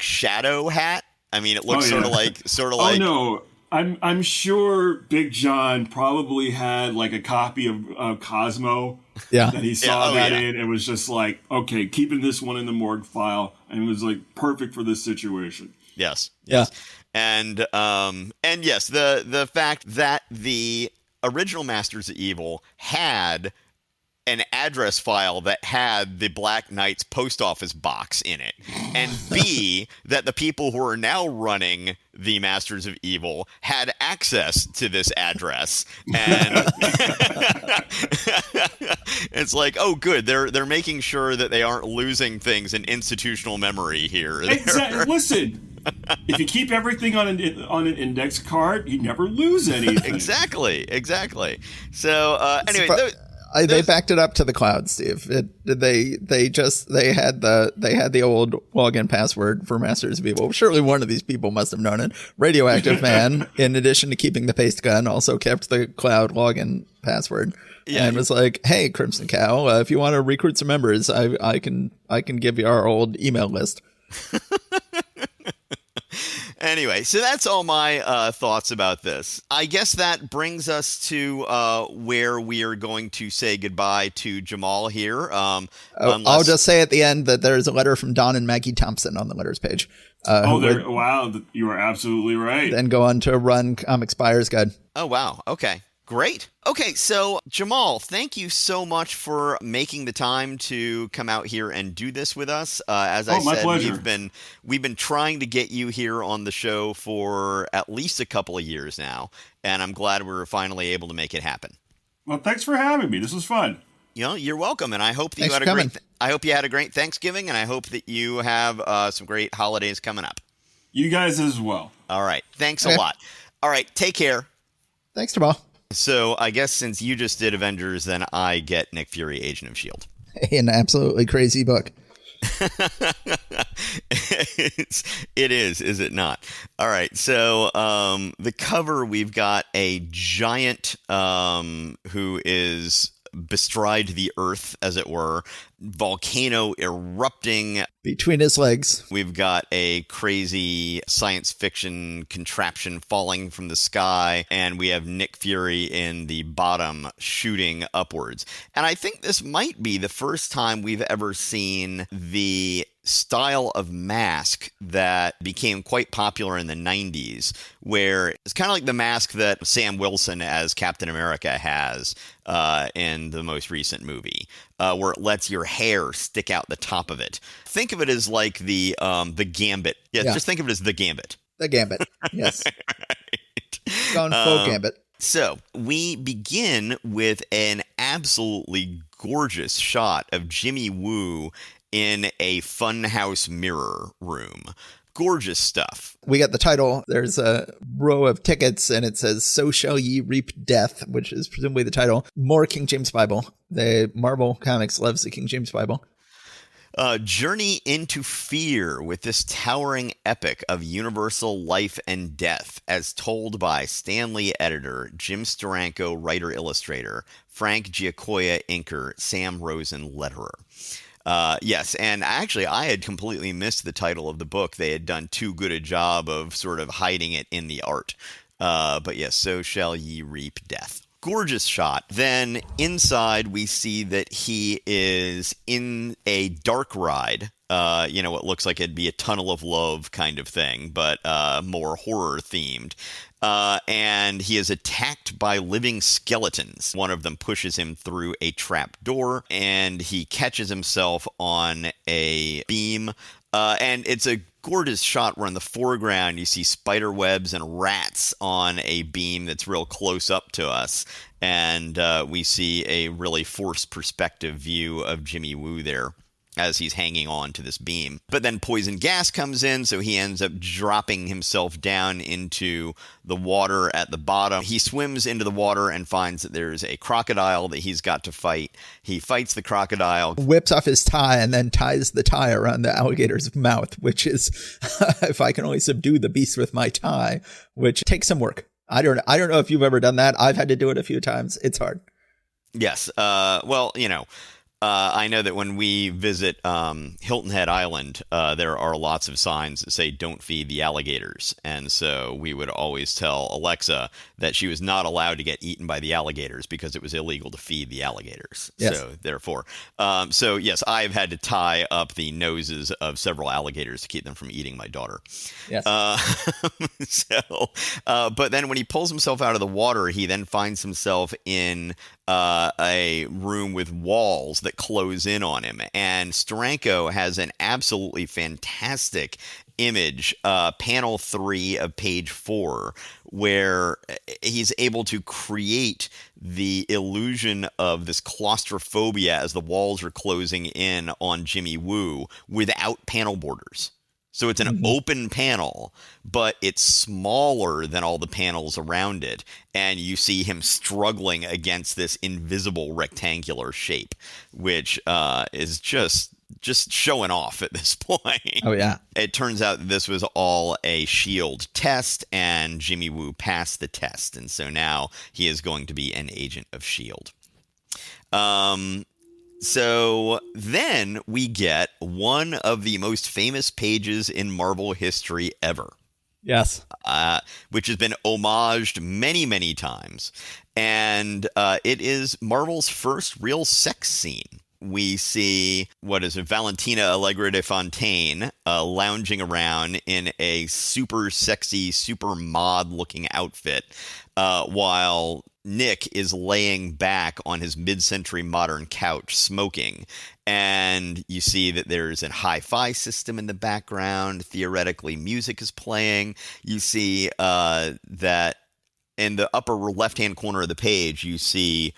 shadow hat. I mean, it looks sort of like. Oh no. I'm sure Big John probably had like a copy of Cosmo that he saw in, and was just like, okay, keeping this one in the morgue file, and it was like perfect for this situation. Yes. Yeah. And yes, the fact that the original Masters of Evil had an address file that had the Black Knight's post office box in it, and B, that the people who are now running the Masters of Evil had access to this address, and it's like, oh, good, they're making sure that they aren't losing things in institutional memory here. Exactly. Listen, if you keep everything on an index card, you never lose anything. Exactly. So anyway. They backed it up to the cloud, Steve. They had the old login password for Masters of Evil. Surely one of these people must have known it. Radioactive Man, in addition to keeping the paste gun, also kept the cloud login password. Yeah, and was like, "Hey, Crimson Cow, if you want to recruit some members, I can give you our old email list." Anyway, so that's all my thoughts about this. I guess that brings us to where we are going to say goodbye to Jamal here. I'll just say at the end that there's a letter from Don and Maggie Thompson on the letters page. Wow, you are absolutely right. Then go on to run Comics Buyer's Guide. Oh, wow. Okay. Great. Okay, so Jamal, thank you so much for making the time to come out here and do this with us. As I said, pleasure. we've been trying to get you here on the show for at least a couple of years now, and I'm glad we were finally able to make it happen. Well, thanks for having me. This was fun. You're welcome, and I hope that I hope you had a great Thanksgiving, and I hope that you have some great holidays coming up. You guys as well. All right. Thanks a lot. All right. Take care. Thanks, Jamal. So I guess since you just did Avengers, then I get Nick Fury, Agent of S.H.I.E.L.D. An absolutely crazy book. It is it not? All right. So the cover, we've got a giant who is bestride the earth, as it were, volcano erupting between his legs. We've got a crazy science fiction contraption falling from the sky, and we have Nick Fury in the bottom shooting upwards. And I think this might be the first time we've ever seen the style of mask that became quite popular in the 90s, where it's kind of like the mask that Sam Wilson as Captain America has in the most recent movie, where it lets your hair stick out the top of it. Think of it as like the Gambit. Yeah, just think of it as the Gambit. The Gambit, yes. Right. Gone full Gambit. So we begin with an absolutely gorgeous shot of Jimmy Woo in a funhouse mirror room. Gorgeous stuff. We got the title. There's a row of tickets, and it says, "So shall ye reap death," which is presumably the title. More King James Bible. The Marvel Comics loves the King James Bible. Journey into fear with this towering epic of universal life and death, as told by Stan Lee editor, Jim Steranko writer-illustrator, Frank Giacoia inker, Sam Rosen letterer. Yes, and actually I had completely missed the title of the book. They had done too good a job of sort of hiding it in the art. But yes, so shall ye reap death. Gorgeous shot. Then inside we see that he is in a dark ride. What looks like it'd be a Tunnel of Love kind of thing, but more horror themed. And he is attacked by living skeletons. One of them pushes him through a trap door, and he catches himself on a beam. And it's a gorgeous shot where in the foreground you see spider webs and rats on a beam that's real close up to us. And we see a really forced perspective view of Jimmy Woo there as he's hanging on to this beam. But then poison gas comes in, so he ends up dropping himself down into the water at the bottom. He swims into the water and finds that there's a crocodile that he's got to fight. He fights the crocodile, whips off his tie, and then ties the tie around the alligator's mouth, which is, if I can only subdue the beast with my tie, which takes some work. I don't know if you've ever done that. I've had to do it a few times. It's hard. Yes. I know that when we visit Hilton Head Island, there are lots of signs that say "Don't feed the alligators," and so we would always tell Alexa that she was not allowed to get eaten by the alligators because it was illegal to feed the alligators. Yes. So therefore, yes, I've had to tie up the noses of several alligators to keep them from eating my daughter. Yes. But then when he pulls himself out of the water, he then finds himself in a room with walls that close in on him. And Steranko has an absolutely fantastic image, panel 3 of page 4, where he's able to create the illusion of this claustrophobia as the walls are closing in on Jimmy Woo without panel borders. So it's an open panel, but it's smaller than all the panels around it. And you see him struggling against this invisible rectangular shape, which is just showing off at this point. Oh, yeah. It turns out that this was all a S.H.I.E.L.D. test, and Jimmy Woo passed the test. And so now he is going to be an agent of S.H.I.E.L.D. So then we get one of the most famous pages in Marvel history ever. Yes. Which has been homaged many, many times. And it is Marvel's first real sex scene. We see, Valentina Allegra de Fontaine lounging around in a super sexy, super mod-looking outfit, while Nick is laying back on his mid-century modern couch smoking. And you see that there's a hi-fi system in the background. Theoretically, music is playing. You see that in the upper left-hand corner of the page, you see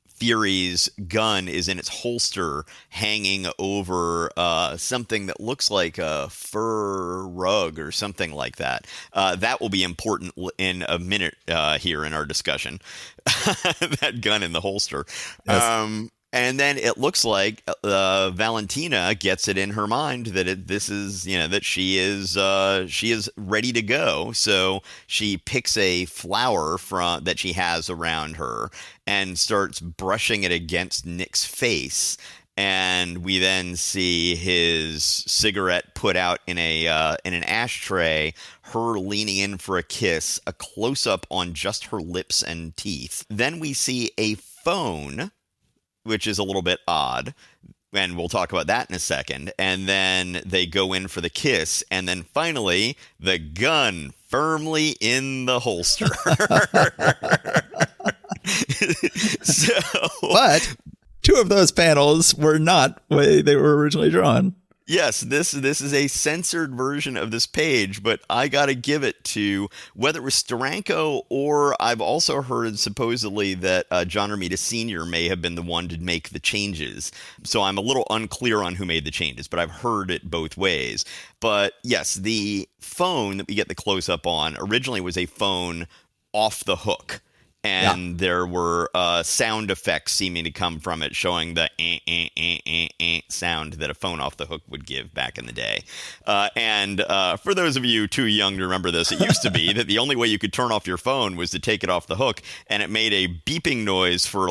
Fury's gun is in its holster hanging over something that looks like a fur rug or something like that. That will be important in a minute here in our discussion. That gun in the holster. Yes. And then it looks like Valentina gets it in her mind that that she is ready to go. So she picks a flower that she has around her and starts brushing it against Nick's face. And we then see his cigarette put out in an ashtray, her leaning in for a kiss, a close-up on just her lips and teeth. Then we see a phone, which is a little bit odd, and we'll talk about that in a second. And then they go in for the kiss, and then finally, the gun firmly in the holster. But two of those panels were not the way they were originally drawn. Yes, this is a censored version of this page, but I got to give it to whether it was Steranko or I've also heard supposedly that John Romita Sr. may have been the one to make the changes. So I'm a little unclear on who made the changes, but I've heard it both ways. But yes, the phone that we get the close up on originally was a phone off the hook. And there were sound effects seeming to come from it, showing the sound that a phone off the hook would give back in the day. And for those of you too young to remember this, it used to be that the only way you could turn off your phone was to take it off the hook, and it made a beeping noise for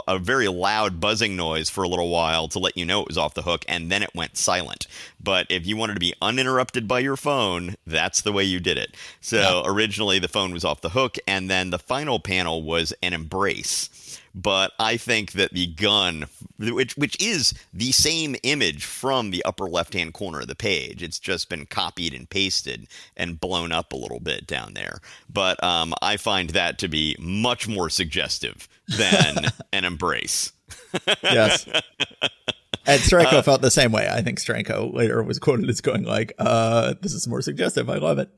a very loud buzzing noise for a little while to let you know it was off the hook, and then it went silent. But if you wanted to be uninterrupted by your phone, that's the way you did it. So originally the phone was off the hook, and then the final panel was an embrace. But I think that the gun, which is the same image from the upper left-hand corner of the page, it's just been copied and pasted and blown up a little bit down there. But I find that to be much more suggestive than an embrace. Yes. And Steranko felt the same way. I think Steranko later was quoted as going like, this is more suggestive. I love it.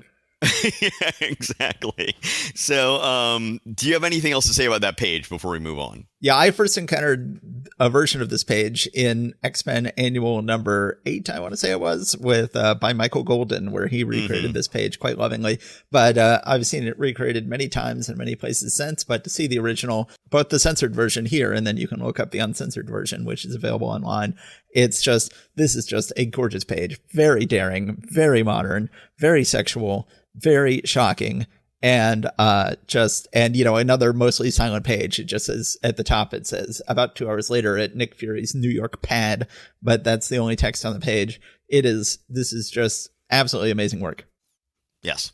Yeah, exactly. So, do you have anything else to say about that page before we move on? Yeah, I first encountered a version of this page in X-Men Annual number 8, I want to say it was, with by Michael Golden, where he recreated this page quite lovingly. But I've seen it recreated many times in many places since. But to see the original, both the censored version here, and then you can look up the uncensored version, which is available online. This is just a gorgeous page. Very daring, very modern, very sexual, very shocking. And another mostly silent page. It just says at the top, it says about 2 hours later at Nick Fury's New York pad, but that's the only text on the page. This is just absolutely amazing work. Yes.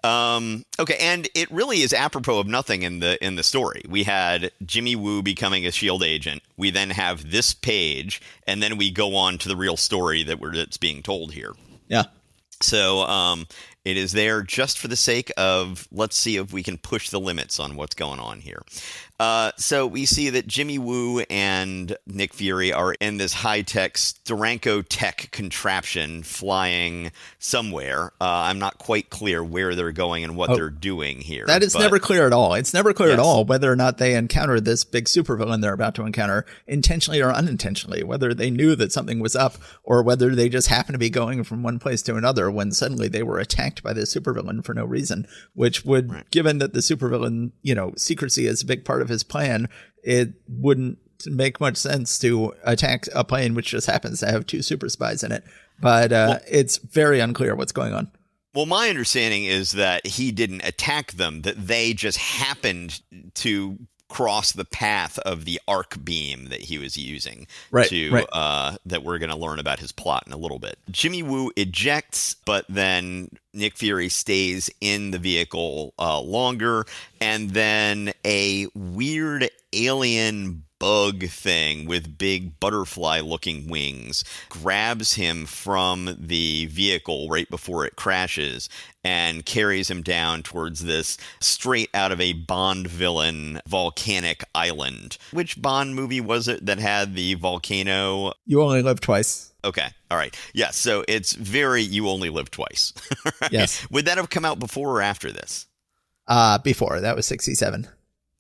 Okay. And it really is apropos of nothing in the story. We had Jimmy Woo becoming a S.H.I.E.L.D. agent. We then have this page, and then we go on to the real story that's being told here. Yeah. So, it is there just for the sake of, let's see if we can push the limits on what's going on here. So we see that Jimmy Woo and Nick Fury are in this high-tech Steranko tech contraption flying somewhere. I'm not quite clear where they're going and what they're doing here. That is never clear at all. It's never clear at all whether or not they encounter this big supervillain they're about to encounter intentionally or unintentionally, whether they knew that something was up or whether they just happened to be going from one place to another when suddenly they were attacked by the supervillain for no reason, which would, given that the supervillain, secrecy is a big part of his plan, it wouldn't make much sense to attack a plane which just happens to have 2 super spies in it. But it's very unclear what's going on. Well, my understanding is that he didn't attack them, that they just happened to cross the path of the arc beam that he was using that we're going to learn about his plot in a little bit. Jimmy Woo ejects, but then Nick Fury stays in the vehicle longer, and then a weird alien bug thing with big butterfly-looking wings grabs him from the vehicle right before it crashes and carries him down towards this straight out of a Bond villain volcanic island. Which Bond movie was it that had the volcano? You Only Live Twice. Okay. All right. Yeah. So it's very You Only Live Twice. Right? Yes. Would that have come out before or after this? Before. That was 1967.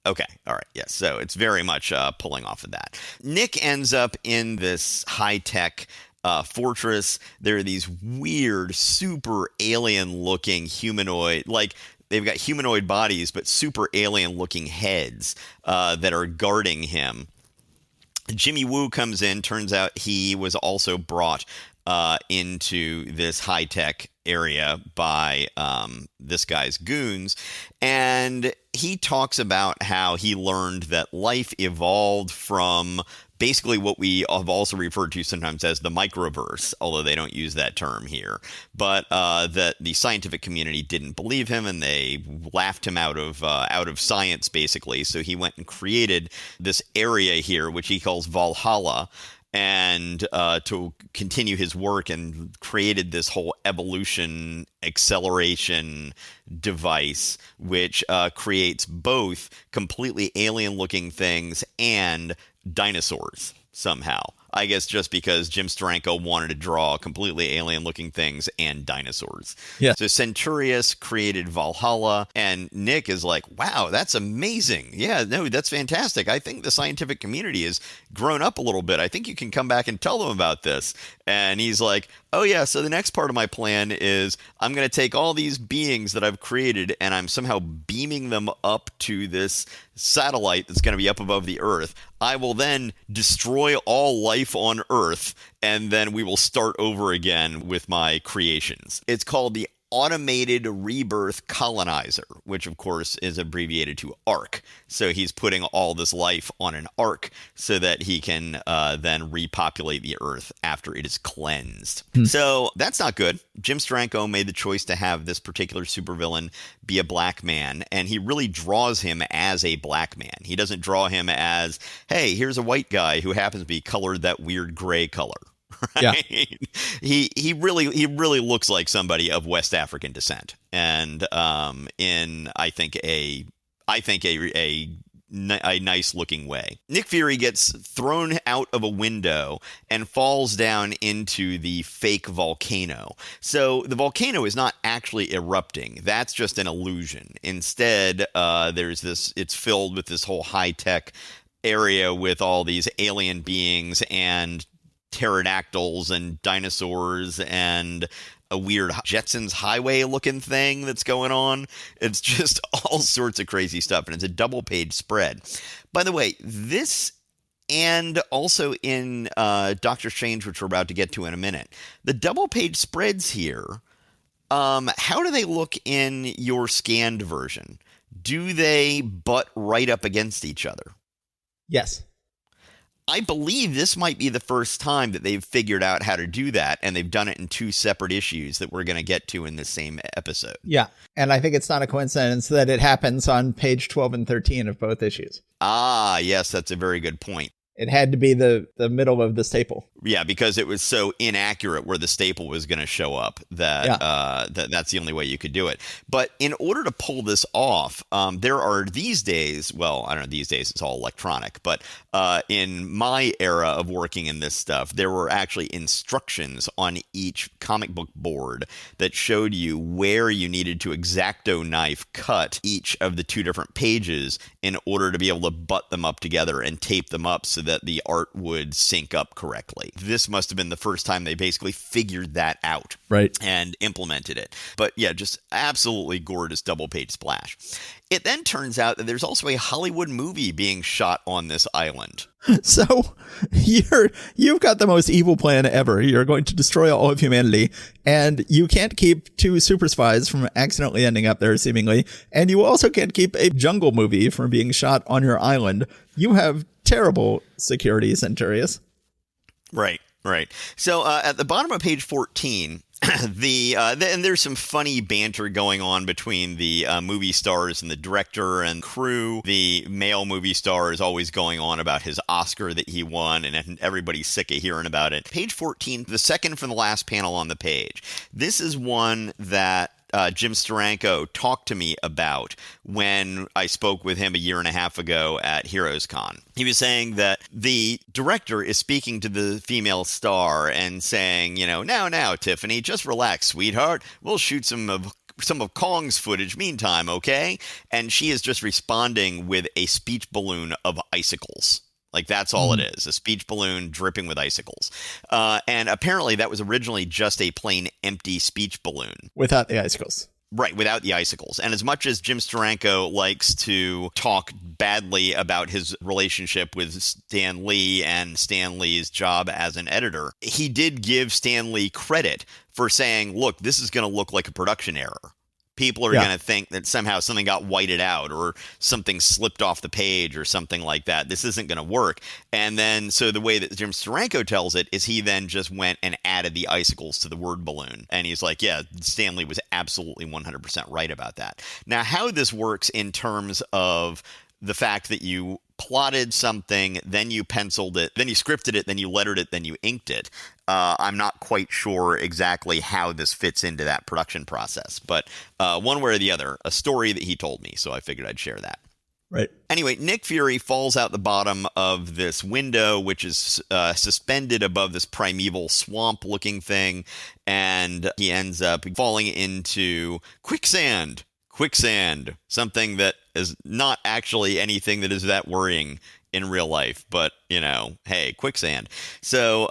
Okay. All right. Yes. So it's very much pulling off of that. Nick ends up in this high-tech fortress. There are these weird, super alien-looking humanoid, like they've got humanoid bodies, but super alien-looking heads that are guarding him. Jimmy Woo comes in. Turns out he was also brought into this high-tech area by this guy's goons, and he talks about how he learned that life evolved from basically what we have also referred to sometimes as the microverse, although they don't use that term here, but that the scientific community didn't believe him and they laughed him out of science, basically. So he went and created this area here, which he calls Valhalla, and to continue his work, and created this whole evolution acceleration device, which creates both completely alien-looking things and dinosaurs somehow. I guess just because Jim Steranko wanted to draw completely alien-looking things and dinosaurs. Yeah. So Centurious created Valhalla, and Nick is like, wow, that's amazing. Yeah, no, that's fantastic. I think the scientific community has grown up a little bit. I think you can come back and tell them about this. And he's like, oh yeah, so the next part of my plan is I'm going to take all these beings that I've created and I'm somehow beaming them up to this satellite that's going to be up above the Earth. I will then destroy all life on Earth, and then we will start over again with my creations. It's called the Automated Rebirth Colonizer, which of course is abbreviated to ARC. So he's putting all this life on an ARC so that he can then repopulate the Earth after it is cleansed. So that's not good. Jim Steranko made the choice to have this particular supervillain be a black man, and he really draws him as a black man. He doesn't draw him as, hey, here's a white guy who happens to be colored that weird gray color. Right? Yeah. He really looks like somebody of West African descent, and in I think a nice looking way. Nick Fury gets thrown out of a window and falls down into the fake volcano. So the volcano is not actually erupting. That's just an illusion. Instead, it's filled with this whole high tech area with all these alien beings and pterodactyls and dinosaurs and a weird Jetsons highway looking thing that's going on. It's just all sorts of crazy stuff, and it's a double page spread. By the way, this, and also in Doctor Strange, which we're about to get to in a minute, the double page spreads here, how do they look in your scanned version? Do they butt right up against each other? Yes. I believe this might be the first time that they've figured out how to do that, and they've done it in two separate issues that we're going to get to in the same episode. Yeah, and I think it's not a coincidence that it happens on page 12 and 13 of both issues. Ah, yes, that's a very good point. It had to be the middle of the staple. Yeah, because it was so inaccurate where the staple was going to show up that that's the only way you could do it. But in order to pull this off, there are these days, well, I don't know, these days it's all electronic, but in my era of working in this stuff, there were actually instructions on each comic book board that showed you where you needed to X-Acto knife cut each of the two different pages in order to be able to butt them up together and tape them up so that the art would sync up correctly. This must have been the first time they basically figured that out, right, and implemented it. But yeah, just absolutely gorgeous double page splash. It then turns out that there's also a Hollywood movie being shot on this island. So you've got the most evil plan ever. You're going to destroy all of humanity, and you can't keep two super spies from accidentally ending up there, seemingly. And you also can't keep a jungle movie from being shot on your island. You have terrible security, Centurious. Right. So at the bottom of page 14, and there's some funny banter going on between the movie stars and the director and crew. The male movie star is always going on about his Oscar that he won, and everybody's sick of hearing about it. Page 14, the second from the last panel on the page. This is one that Jim Steranko talked to me about when I spoke with him a year and a half ago at Heroes Con. He was saying that the director is speaking to the female star and saying, now, Tiffany, just relax, sweetheart. We'll shoot some of Kong's footage meantime, okay? And she is just responding with a speech balloon of icicles. Like, that's all it is, a speech balloon dripping with icicles. And apparently that was originally just a plain empty speech balloon. Without the icicles. Right, without the icicles. And as much as Jim Steranko likes to talk badly about his relationship with Stan Lee and Stan Lee's job as an editor, he did give Stan Lee credit for saying, look, this is going to look like a production error. People are going to think that somehow something got whited out or something slipped off the page or something like that. This isn't going to work. And then, so the way that Jim Steranko tells it is he then just went and added the icicles to the word balloon. And he's like, yeah, Stan Lee was absolutely 100% right about that. Now, how this works in terms of the fact that you plotted something, then you penciled it, then you scripted it, then you lettered it, then you inked it. I'm not quite sure exactly how this fits into that production process, but one way or the other, a story that he told me, so I figured I'd share that. Right. Anyway, Nick Fury falls out the bottom of this window, which is suspended above this primeval swamp-looking thing, and he ends up falling into quicksand. Quicksand, something that is not actually anything that is that worrying in real life, but, you know, hey, quicksand. So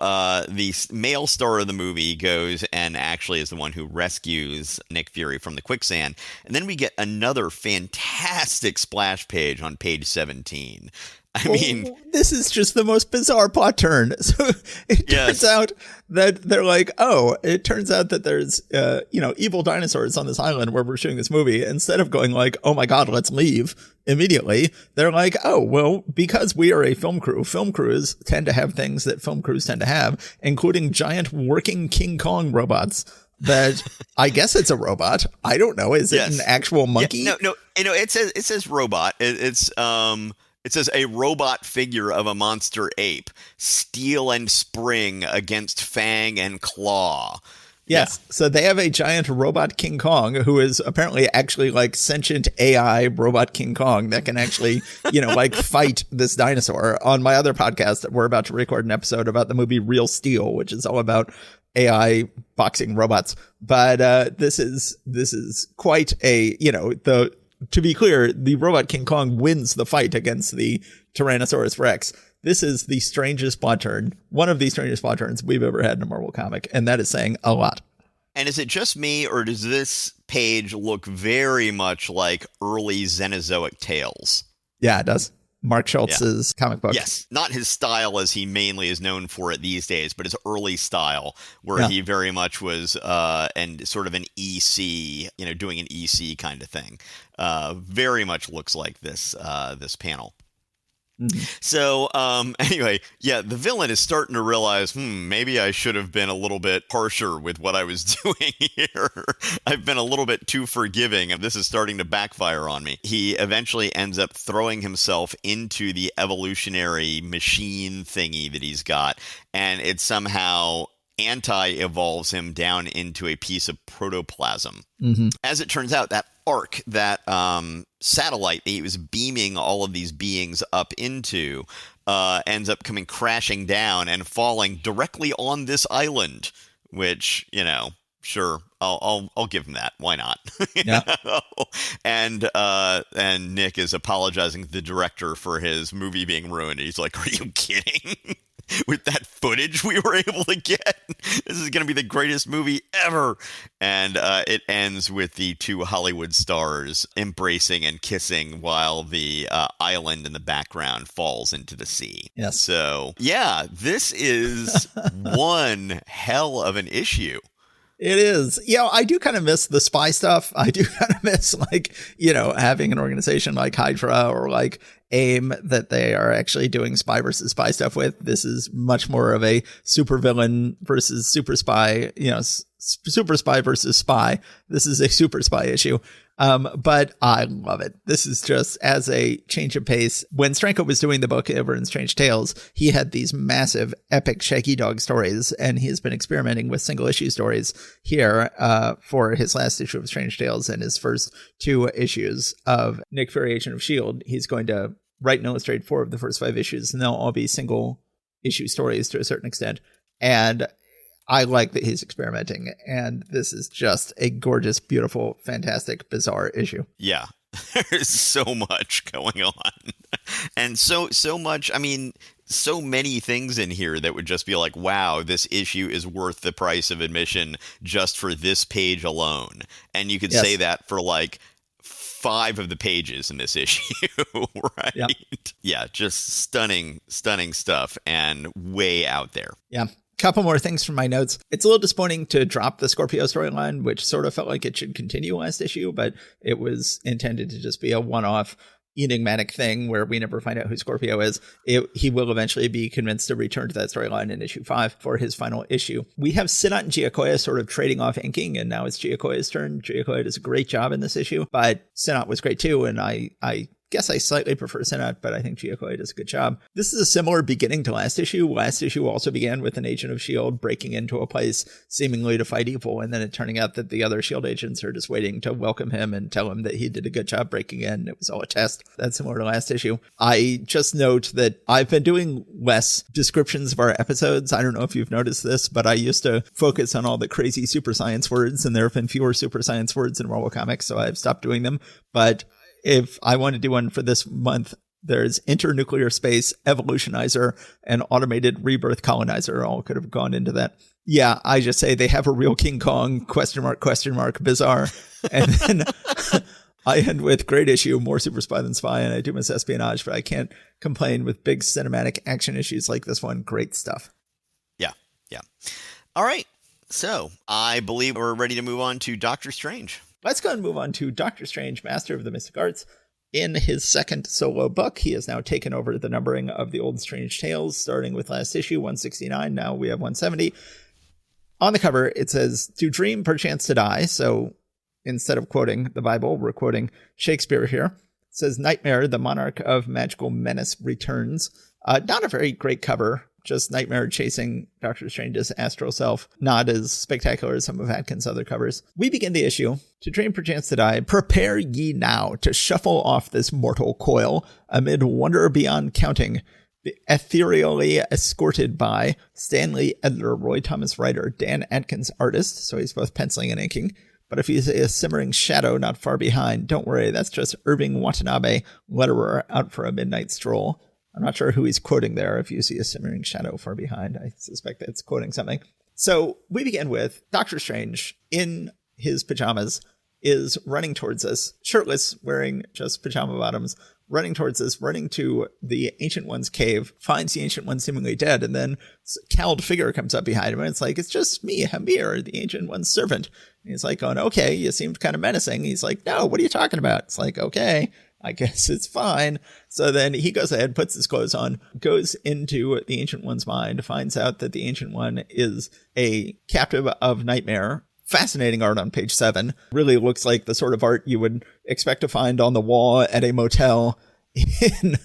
the male star of the movie goes and actually is the one who rescues Nick Fury from the quicksand. And then we get another fantastic splash page on page 17. I mean, this is just the most bizarre plot turn. So it turns out that they're like, oh, it turns out that there's, evil dinosaurs on this island where we're shooting this movie. Instead of going like, oh my God, let's leave immediately, they're like, oh, well, because we are a film crews tend to have things that film crews tend to have, including giant working King Kong robots. That I guess it's a robot. I don't know. Is it an actual monkey? Yeah, no. It says robot. It says a robot figure of a monster ape, steel and spring against fang and claw. Yes. Yeah. So they have a giant robot King Kong who is apparently actually like sentient AI robot King Kong that can actually, like fight this dinosaur. On my other podcast, we're about to record an episode about the movie Real Steel, which is all about AI boxing robots. But this is quite a, to be clear, the robot King Kong wins the fight against the Tyrannosaurus Rex. This is the strangest plot turn, one of the strangest plot turns we've ever had in a Marvel comic, and that is saying a lot. And is it just me, or does this page look very much like early Xenozoic Tales? Yeah, it does. Mark Schultz's comic book. Yes, not his style as he mainly is known for it these days, but his early style where he very much was and sort of an EC, doing an EC kind of thing. Very much looks like this panel. Mm-hmm. So anyway, the villain is starting to realize, maybe I should have been a little bit harsher with what I was doing here. I've been a little bit too forgiving, and this is starting to backfire on me. He eventually ends up throwing himself into the evolutionary machine thingy that he's got, and it somehow anti-evolves him down into a piece of protoplasm. Mm-hmm. As it turns out, that arc, that satellite that he was beaming all of these beings up into, ends up coming crashing down and falling directly on this island, which, sure, I'll give him that. Why not? And Nick is apologizing to the director for his movie being ruined. He's like, "Are you kidding?" With that footage we were able to get, this is going to be the greatest movie ever. And it ends with the two Hollywood stars embracing and kissing while the island in the background falls into the sea. Yes. So, this is one hell of an issue. It is. I do kind of miss the spy stuff. I do kind of miss, having an organization like Hydra or like AIM that they are actually doing spy versus spy stuff with. This is much more of a supervillain versus super spy, super spy versus spy. This is a super spy issue. But I love it. This is just as a change of pace. When Stranko was doing the book over in Strange Tales, he had these massive epic Shaggy Dog stories, and he has been experimenting with single issue stories here for his last issue of Strange Tales and his first two issues of Nick Fury, Agent of S.H.I.E.L.D. He's going to write and illustrate 4 of the first 5 issues, and they'll all be single issue stories to a certain extent. And I like that he's experimenting, and this is just a gorgeous, beautiful, fantastic, bizarre issue. Yeah, there's so much going on, and so much. I mean, so many things in here that would just be like, wow, this issue is worth the price of admission just for this page alone. And you could say that for like 5 of the pages in this issue, right? Yep. Yeah, just stunning stuff and way out there. Yeah. Couple more things from my notes. It's a little disappointing to drop the Scorpio storyline, which sort of felt like it should continue last issue, but it was intended to just be a one-off enigmatic thing where we never find out who Scorpio is. He will eventually be convinced to return to that storyline in issue 5 for his final issue. We have Sinnott and Giacoya sort of trading off inking, and now it's Giacoya's turn. Giacoya does a great job in this issue, but Sinnott was great too, and I guess I slightly prefer Sinnott, but I think Giacoy does a good job. This is a similar beginning to last issue. Last issue also began with an agent of S.H.I.E.L.D. breaking into a place seemingly to fight evil, and then it turning out that the other S.H.I.E.L.D. agents are just waiting to welcome him and tell him that he did a good job breaking in. It was all a test. That's similar to last issue. I just note that I've been doing less descriptions of our episodes. I don't know if you've noticed this, but I used to focus on all the crazy super science words, and there have been fewer super science words in Marvel Comics, so I've stopped doing them. But if I want to do one for this month, there's Internuclear Space, Evolutionizer, and Automated Rebirth Colonizer. All could have gone into that. Yeah, I just say they have a real King Kong, ? Bizarre. And then I end with great issue, more Super Spy than Spy, and I do miss espionage, but I can't complain with big cinematic action issues like this one. Great stuff. Yeah. All right. So I believe we're ready to move on to Doctor Strange. Let's go and move on to Doctor Strange, Master of the Mystic Arts. In his second solo book, he has now taken over the numbering of the old Strange Tales, starting with last issue, 169. Now we have 170. On the cover, it says, "To dream, perchance to die." So instead of quoting the Bible, we're quoting Shakespeare here. It says, "Nightmare, the monarch of magical menace, returns." Not a very great cover. Just Nightmare chasing Doctor Strange's astral self. Not as spectacular as some of Atkins' other covers. We begin the issue. "To dream, perchance to die. Prepare ye now to shuffle off this mortal coil amid wonder beyond counting. Ethereally escorted by Stanley editor, Roy Thomas writer, Dan Atkins artist." So he's both penciling and inking. "But if he's a simmering shadow not far behind, don't worry, that's just Irving Watanabe, letterer, out for a midnight stroll." I'm not sure who he's quoting there. If you see a simmering shadow far behind, I suspect it's quoting something. So we begin with Doctor Strange in his pajamas is running towards us, shirtless, wearing just pajama bottoms, running towards us, running to the Ancient One's cave, finds the Ancient One seemingly dead, and then a cowled figure comes up behind him, and it's like, "It's just me, Hamir, the Ancient One's servant." And he's like, going, "Okay, you seemed kind of menacing." He's like, "No, what are you talking about?" It's like, "Okay, I guess it's fine." So then he goes ahead, puts his clothes on, goes into the Ancient One's mind, finds out that the Ancient One is a captive of Nightmare. Fascinating art on page 7. Really looks like the sort of art you would expect to find on the wall at a motel in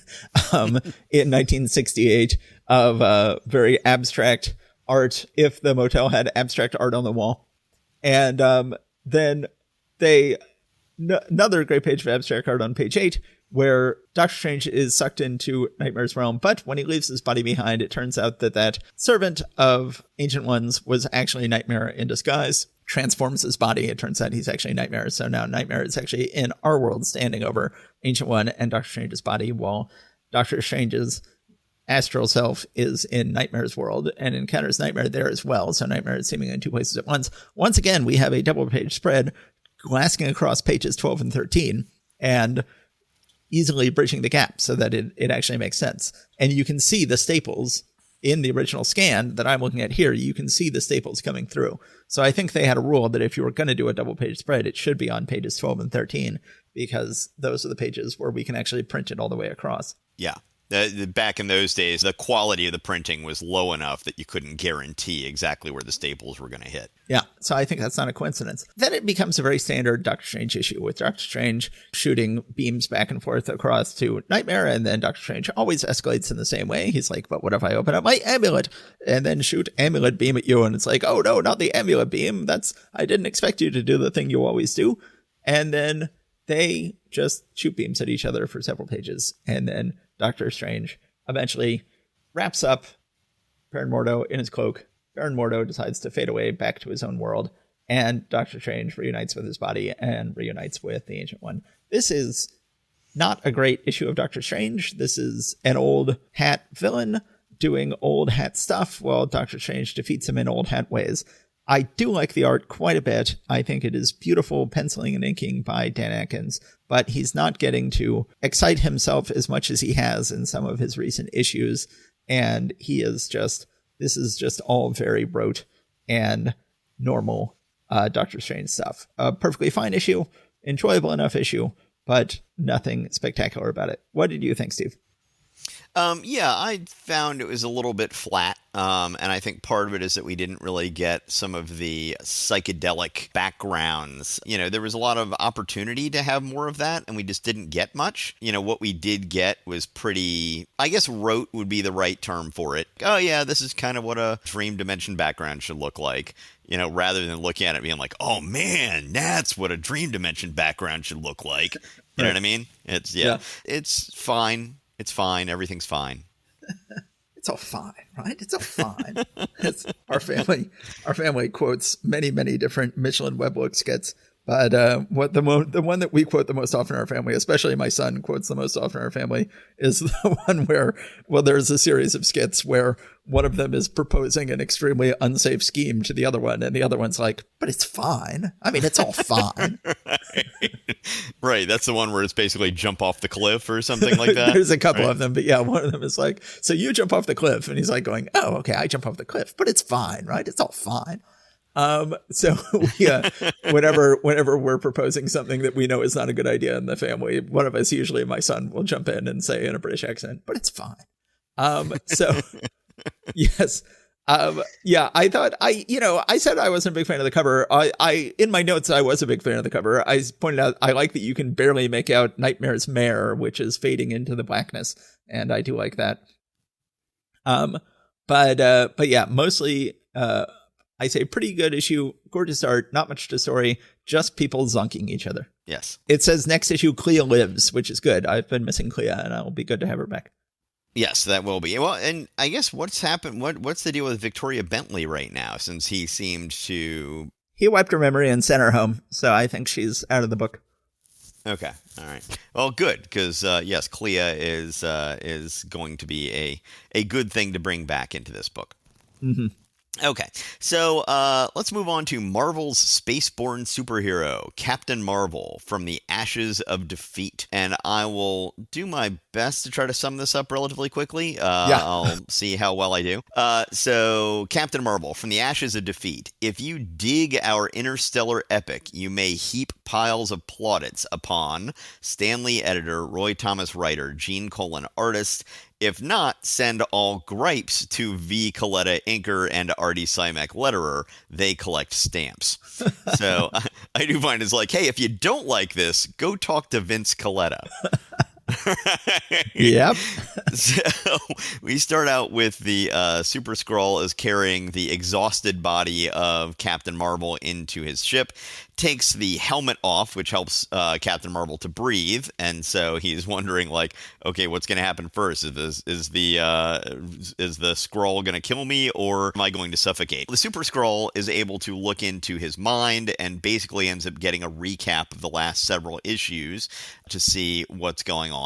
1968 of very abstract art, if the motel had abstract art on the wall. And then another great page of abstract art on page 8, where Doctor Strange is sucked into Nightmare's realm. But when he leaves his body behind, it turns out that servant of Ancient Ones was actually Nightmare in disguise. Transforms his body. It turns out he's actually Nightmare. So now Nightmare is actually in our world, standing over Ancient One and Doctor Strange's body, while Doctor Strange's astral self is in Nightmare's world and encounters Nightmare there as well. So Nightmare is seeming in two places at once. Once again, we have a double page spread glassing across pages 12 and 13 and easily bridging the gap so that it actually makes sense. And you can see the staples in the original scan that I'm looking at here. You can see the staples coming through. So I think they had a rule that if you were going to do a double page spread, it should be on pages 12 and 13, because those are the pages where we can actually print it all the way across. Yeah. Back in those days, the quality of the printing was low enough that you couldn't guarantee exactly where the staples were going to hit. Yeah, so I think that's not a coincidence. Then it becomes a very standard Doctor Strange issue, with Doctor Strange shooting beams back and forth across to Nightmare, and then Doctor Strange always escalates in the same way. He's like, "But what if I open up my amulet and then shoot amulet beam at you?" And it's like, "Oh no, not the amulet beam. I didn't expect you to do the thing you always do." And then they just shoot beams at each other for several pages, and then Doctor Strange eventually wraps up Baron Mordo in his cloak. Baron Mordo decides to fade away back to his own world, and Doctor Strange reunites with his body and reunites with the Ancient One. This is not a great issue of Doctor Strange. This is an old hat villain doing old hat stuff while Doctor Strange defeats him in old hat ways. I do like the art quite a bit. I think it is beautiful penciling and inking by Dan Atkins, but he's not getting to excite himself as much as he has in some of his recent issues. And this is just all very rote and normal Doctor Strange stuff. A perfectly fine issue, enjoyable enough issue, but nothing spectacular about it. What did you think, Steve? Yeah, I found it was a little bit flat. And I think part of it is that we didn't really get some of the psychedelic backgrounds. There was a lot of opportunity to have more of that, and we just didn't get much. What we did get was pretty, I guess rote would be the right term for it. Oh, yeah, this is kind of what a dream dimension background should look like. Rather than looking at it being like, oh man, that's what a dream dimension background should look like. You know what I mean? It's fine. It's fine. Everything's fine. It's all fine, right? It's all fine. Our family quotes many, many different Michelin Web Look skits. But the one that we quote the most often in our family, especially my son quotes the most often in our family, is the one where, there's a series of skits where one of them is proposing an extremely unsafe scheme to the other one, and the other one's like, but it's fine. I mean, it's all fine. Right. That's the one where it's basically jump off the cliff or something like that. There's a couple of them, but yeah, one of them is like, so you jump off the cliff, and he's like going, oh, okay, I jump off the cliff, but it's fine, right? It's all fine. So whenever we're proposing something that we know is not a good idea in the family, one of us, usually my son, will jump in and say in a British accent, but it's fine. So yes. I thought I said I wasn't a big fan of the cover. I in my notes, I was a big fan of the cover. I pointed out, I like that you can barely make out Nightmare's mare, which is fading into the blackness. And I do like that. But yeah, mostly, I say pretty good issue, gorgeous art, not much to story, just people zonking each other. Yes. It says next issue, Clea lives, which is good. I've been missing Clea, and it'll be good to have her back. Yes, that will be. Well, and I guess what's happened, what's the deal with Victoria Bentley right now, since he seemed to... He wiped her memory and sent her home, so I think she's out of the book. Okay, all right. Well, good, because, yes, Clea is going to be a good thing to bring back into this book. Mm-hmm. Okay, so let's move on to Marvel's spaceborne superhero, Captain Marvel, from the Ashes of Defeat. And I will do my best to try to sum this up relatively quickly. I'll see how well I do. So, Captain Marvel, from the Ashes of Defeat. If you dig our interstellar epic, you may heap piles of plaudits upon Stanley editor, Roy Thomas writer, Gene Colan artist. If not, send all gripes to V. Coletta inker and Artie Simek letterer. They collect stamps. So I do find it's like, hey, if you don't like this, go talk to Vince Coletta. Yep. So we start out with the Super Skrull is carrying the exhausted body of Captain Marvel into his ship, takes the helmet off, which helps Captain Marvel to breathe, and so he's wondering, like, okay, what's going to happen first? Is the Skrull going to kill me, or am I going to suffocate? The Super Skrull is able to look into his mind and basically ends up getting a recap of the last several issues to see what's going on.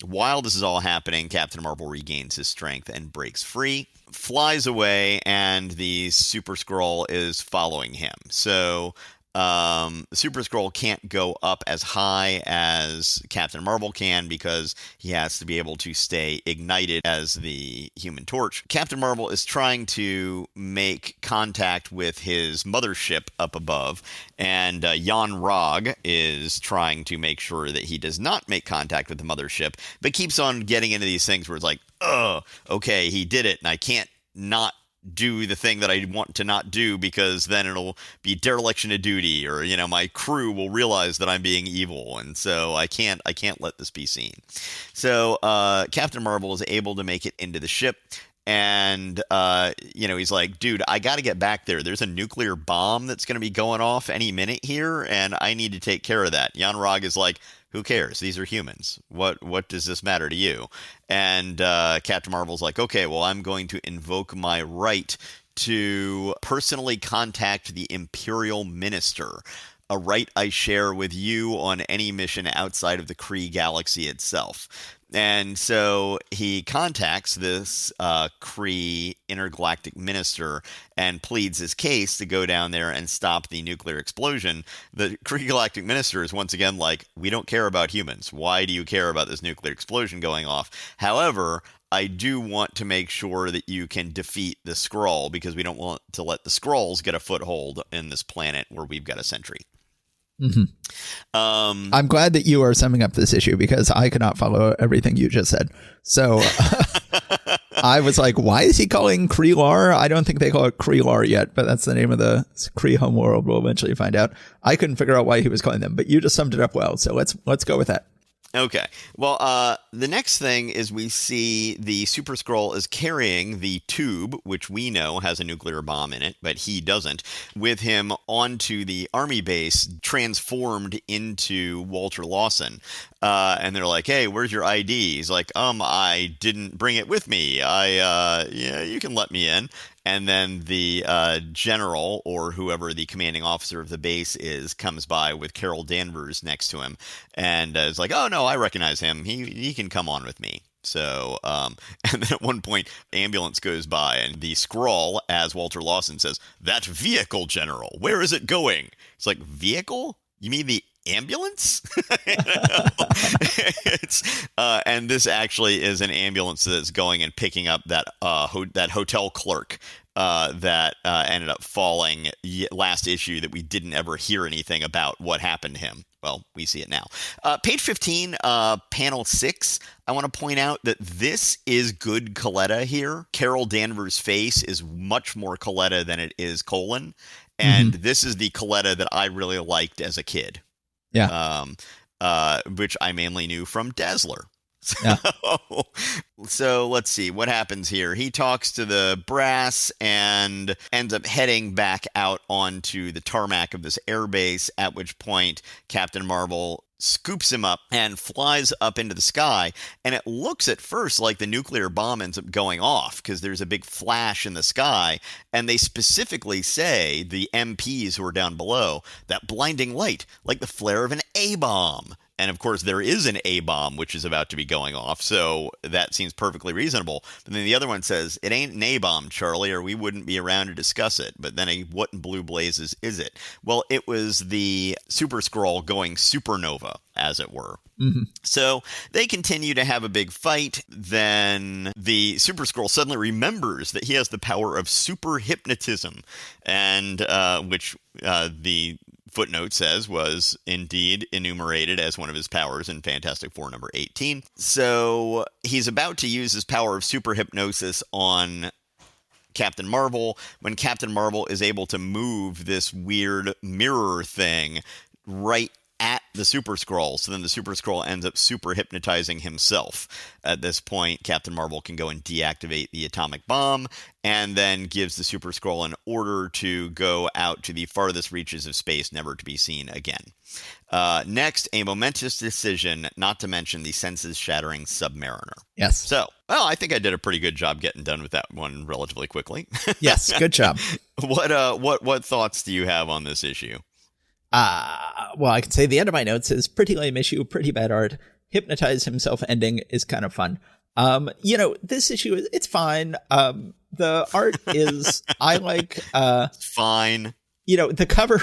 While this is all happening, Captain Marvel regains his strength and breaks free, flies away, and the Super Skrull is following him. So the Super Skrull can't go up as high as Captain Marvel can because he has to be able to stay ignited as the Human Torch. Captain Marvel is trying to make contact with his mothership up above, and Jan Rog is trying to make sure that he does not make contact with the mothership, but keeps on getting into these things where it's like, oh, okay, he did it, and I can't not do the thing that I want to not do because then it'll be dereliction of duty, or my crew will realize that I'm being evil, and so I can't let this be seen. So Captain Marvel is able to make it into the ship, and he's like, dude, I got to get back there. There's a nuclear bomb that's going to be going off any minute here, and I need to take care of that. Jan Rog is like, who cares? These are humans. What does this matter to you? And Captain Marvel's like, okay, well, I'm going to invoke my right to personally contact the Imperial Minister, a right I share with you on any mission outside of the Kree galaxy itself. And so he contacts this Kree intergalactic minister and pleads his case to go down there and stop the nuclear explosion. The Kree galactic minister is once again like, we don't care about humans. Why do you care about this nuclear explosion going off? However, I do want to make sure that you can defeat the Skrull because we don't want to let the Skrulls get a foothold in this planet where we've got a sentry. I'm glad that you are summing up this issue because I could not follow everything you just said. So I was like, why is he calling Kree-Lar? I don't think they call it Kree-Lar yet, but that's the name of the Kree homeworld. We'll eventually find out. I couldn't figure out why he was calling them, but you just summed it up well. So let's go with that. Okay. Well, the next thing is we see the Super Skrull is carrying the tube, which we know has a nuclear bomb in it, but he doesn't, with him onto the army base, transformed into Walter Lawson. And they're like, hey, where's your ID? He's like, I didn't bring it with me. Yeah, you can let me in. And then the general, or whoever the commanding officer of the base is, comes by with Carol Danvers next to him and is like, oh, no, I recognize him. He can come on with me. So, and then at one point, ambulance goes by, and the Skrull, as Walter Lawson says, that vehicle, General, where is it going? It's like, vehicle? You mean the ambulance? And this actually is an ambulance that's going and picking up that hotel clerk that ended up falling last issue that we didn't ever hear anything about what happened to him. Well, we see it now. Page 15, panel 6. I want to point out that this is good Coletta here. Carol Danvers' face is much more Coletta than it is Colin. And this is the Coletta that I really liked as a kid. Yeah. Which I mainly knew from Dazzler. Yeah. So let's see what happens here. He talks to the brass and ends up heading back out onto the tarmac of this airbase, at which point Captain Marvel scoops him up and flies up into the sky. And it looks at first like the nuclear bomb ends up going off because there's a big flash in the sky. And they specifically say, the MPs who are down below, that blinding light, like the flare of an A-bomb. And of course, there is an A-bomb which is about to be going off, so that seems perfectly reasonable. But then the other one says, it ain't an A-bomb, Charlie, or we wouldn't be around to discuss it. But then what in blue blazes is it? Well, it was the Super Skrull going supernova, as it were. So they continue to have a big fight. Then the Super Skrull suddenly remembers that he has the power of super hypnotism, and which the footnote says was indeed enumerated as one of his powers in Fantastic Four number 18. So he's about to use his power of super hypnosis on Captain Marvel when Captain Marvel is able to move this weird mirror thing right at the Super Skrull. So then the Super Skrull ends up super hypnotizing himself. At this point, Captain Marvel can go and deactivate the atomic bomb and then gives the Super Skrull an order to go out to the farthest reaches of space, never to be seen again. Next, a momentous decision, not to mention the senses-shattering Submariner. Yes. So, well, I think I did a pretty good job getting done with that one relatively quickly. Yes, good job. What thoughts do you have on this issue? Well, I can say the end of my notes is pretty lame issue, pretty bad art. Hypnotize himself ending is kind of fun. This issue it's fine. The art is I like fine. The cover.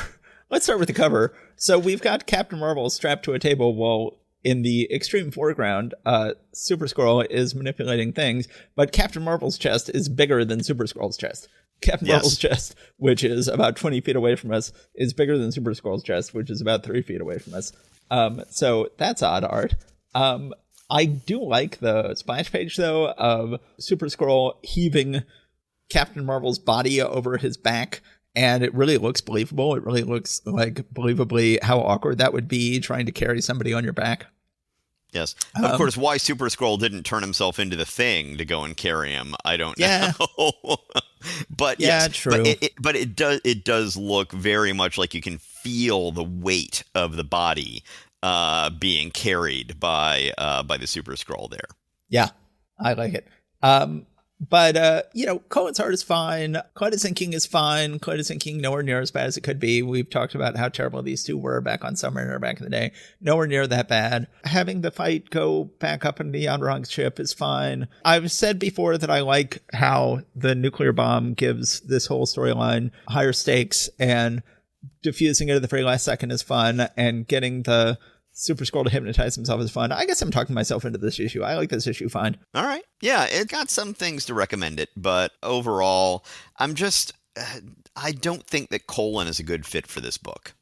Let's start with the cover. So we've got Captain Marvel strapped to a table while in the extreme foreground, Super Skrull is manipulating things, but Captain Marvel's chest is bigger than Super Skrull's chest. Captain Marvel's chest, which is about 20 feet away from us, is bigger than Super Skrull's chest, which is about 3 feet away from us. So that's odd art. I do like the splash page, though, of Super Skrull heaving Captain Marvel's body over his back, and it really looks believable. It really looks like believably how awkward that would be trying to carry somebody on your back. Yes. Of course, why Super Skrull didn't turn himself into the Thing to go and carry him, I don't know. But yes, true. But it does look very much like you can feel the weight of the body being carried by the Super Skrull there. Yeah, I like it. But Cohen's art is fine. Cohen's inking is fine. Cohen's inking nowhere near as bad as it could be. We've talked about how terrible these two were back on Submariner back in the day. Nowhere near that bad. Having the fight go back up into the Yonderong's ship is fine. I've said before that I like how the nuclear bomb gives this whole storyline higher stakes, and diffusing it at the very last second is fun, and getting the Super Skrull to hypnotize himself is fun. I guess I'm talking myself into this issue. I like this issue fine. All right. Yeah, it got some things to recommend it, but overall, I don't think that Colin is a good fit for this book.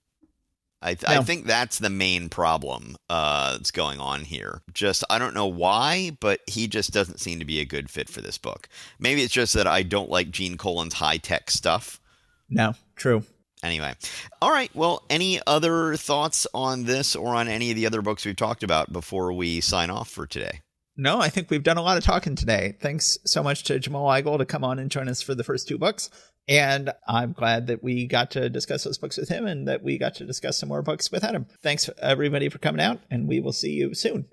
I think that's the main problem that's going on here. Just, I don't know why, but he just doesn't seem to be a good fit for this book. Maybe it's just that I don't like Gene Colan's high-tech stuff. No, true. Anyway. All right. Well, any other thoughts on this or on any of the other books we've talked about before we sign off for today? No, I think we've done a lot of talking today. Thanks so much to Jamal Igle to come on and join us for the first 2 books. And I'm glad that we got to discuss those books with him and that we got to discuss some more books with Adam. Thanks, everybody, for coming out, and we will see you soon.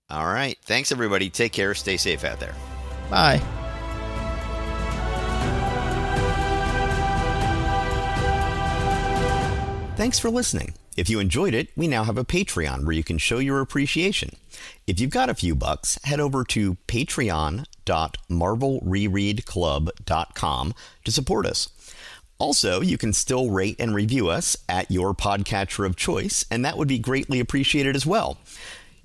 All right. Thanks, everybody. Take care. Stay safe out there. Bye. Thanks for listening. If you enjoyed it, we now have a Patreon where you can show your appreciation. If you've got a few bucks, head over to patreon.marvelrereadclub.com to support us. Also, you can still rate and review us at your podcatcher of choice, and that would be greatly appreciated as well.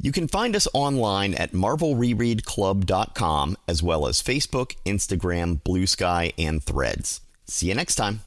You can find us online at marvelrereadclub.com, as well as Facebook, Instagram, Blue Sky, and Threads. See you next time.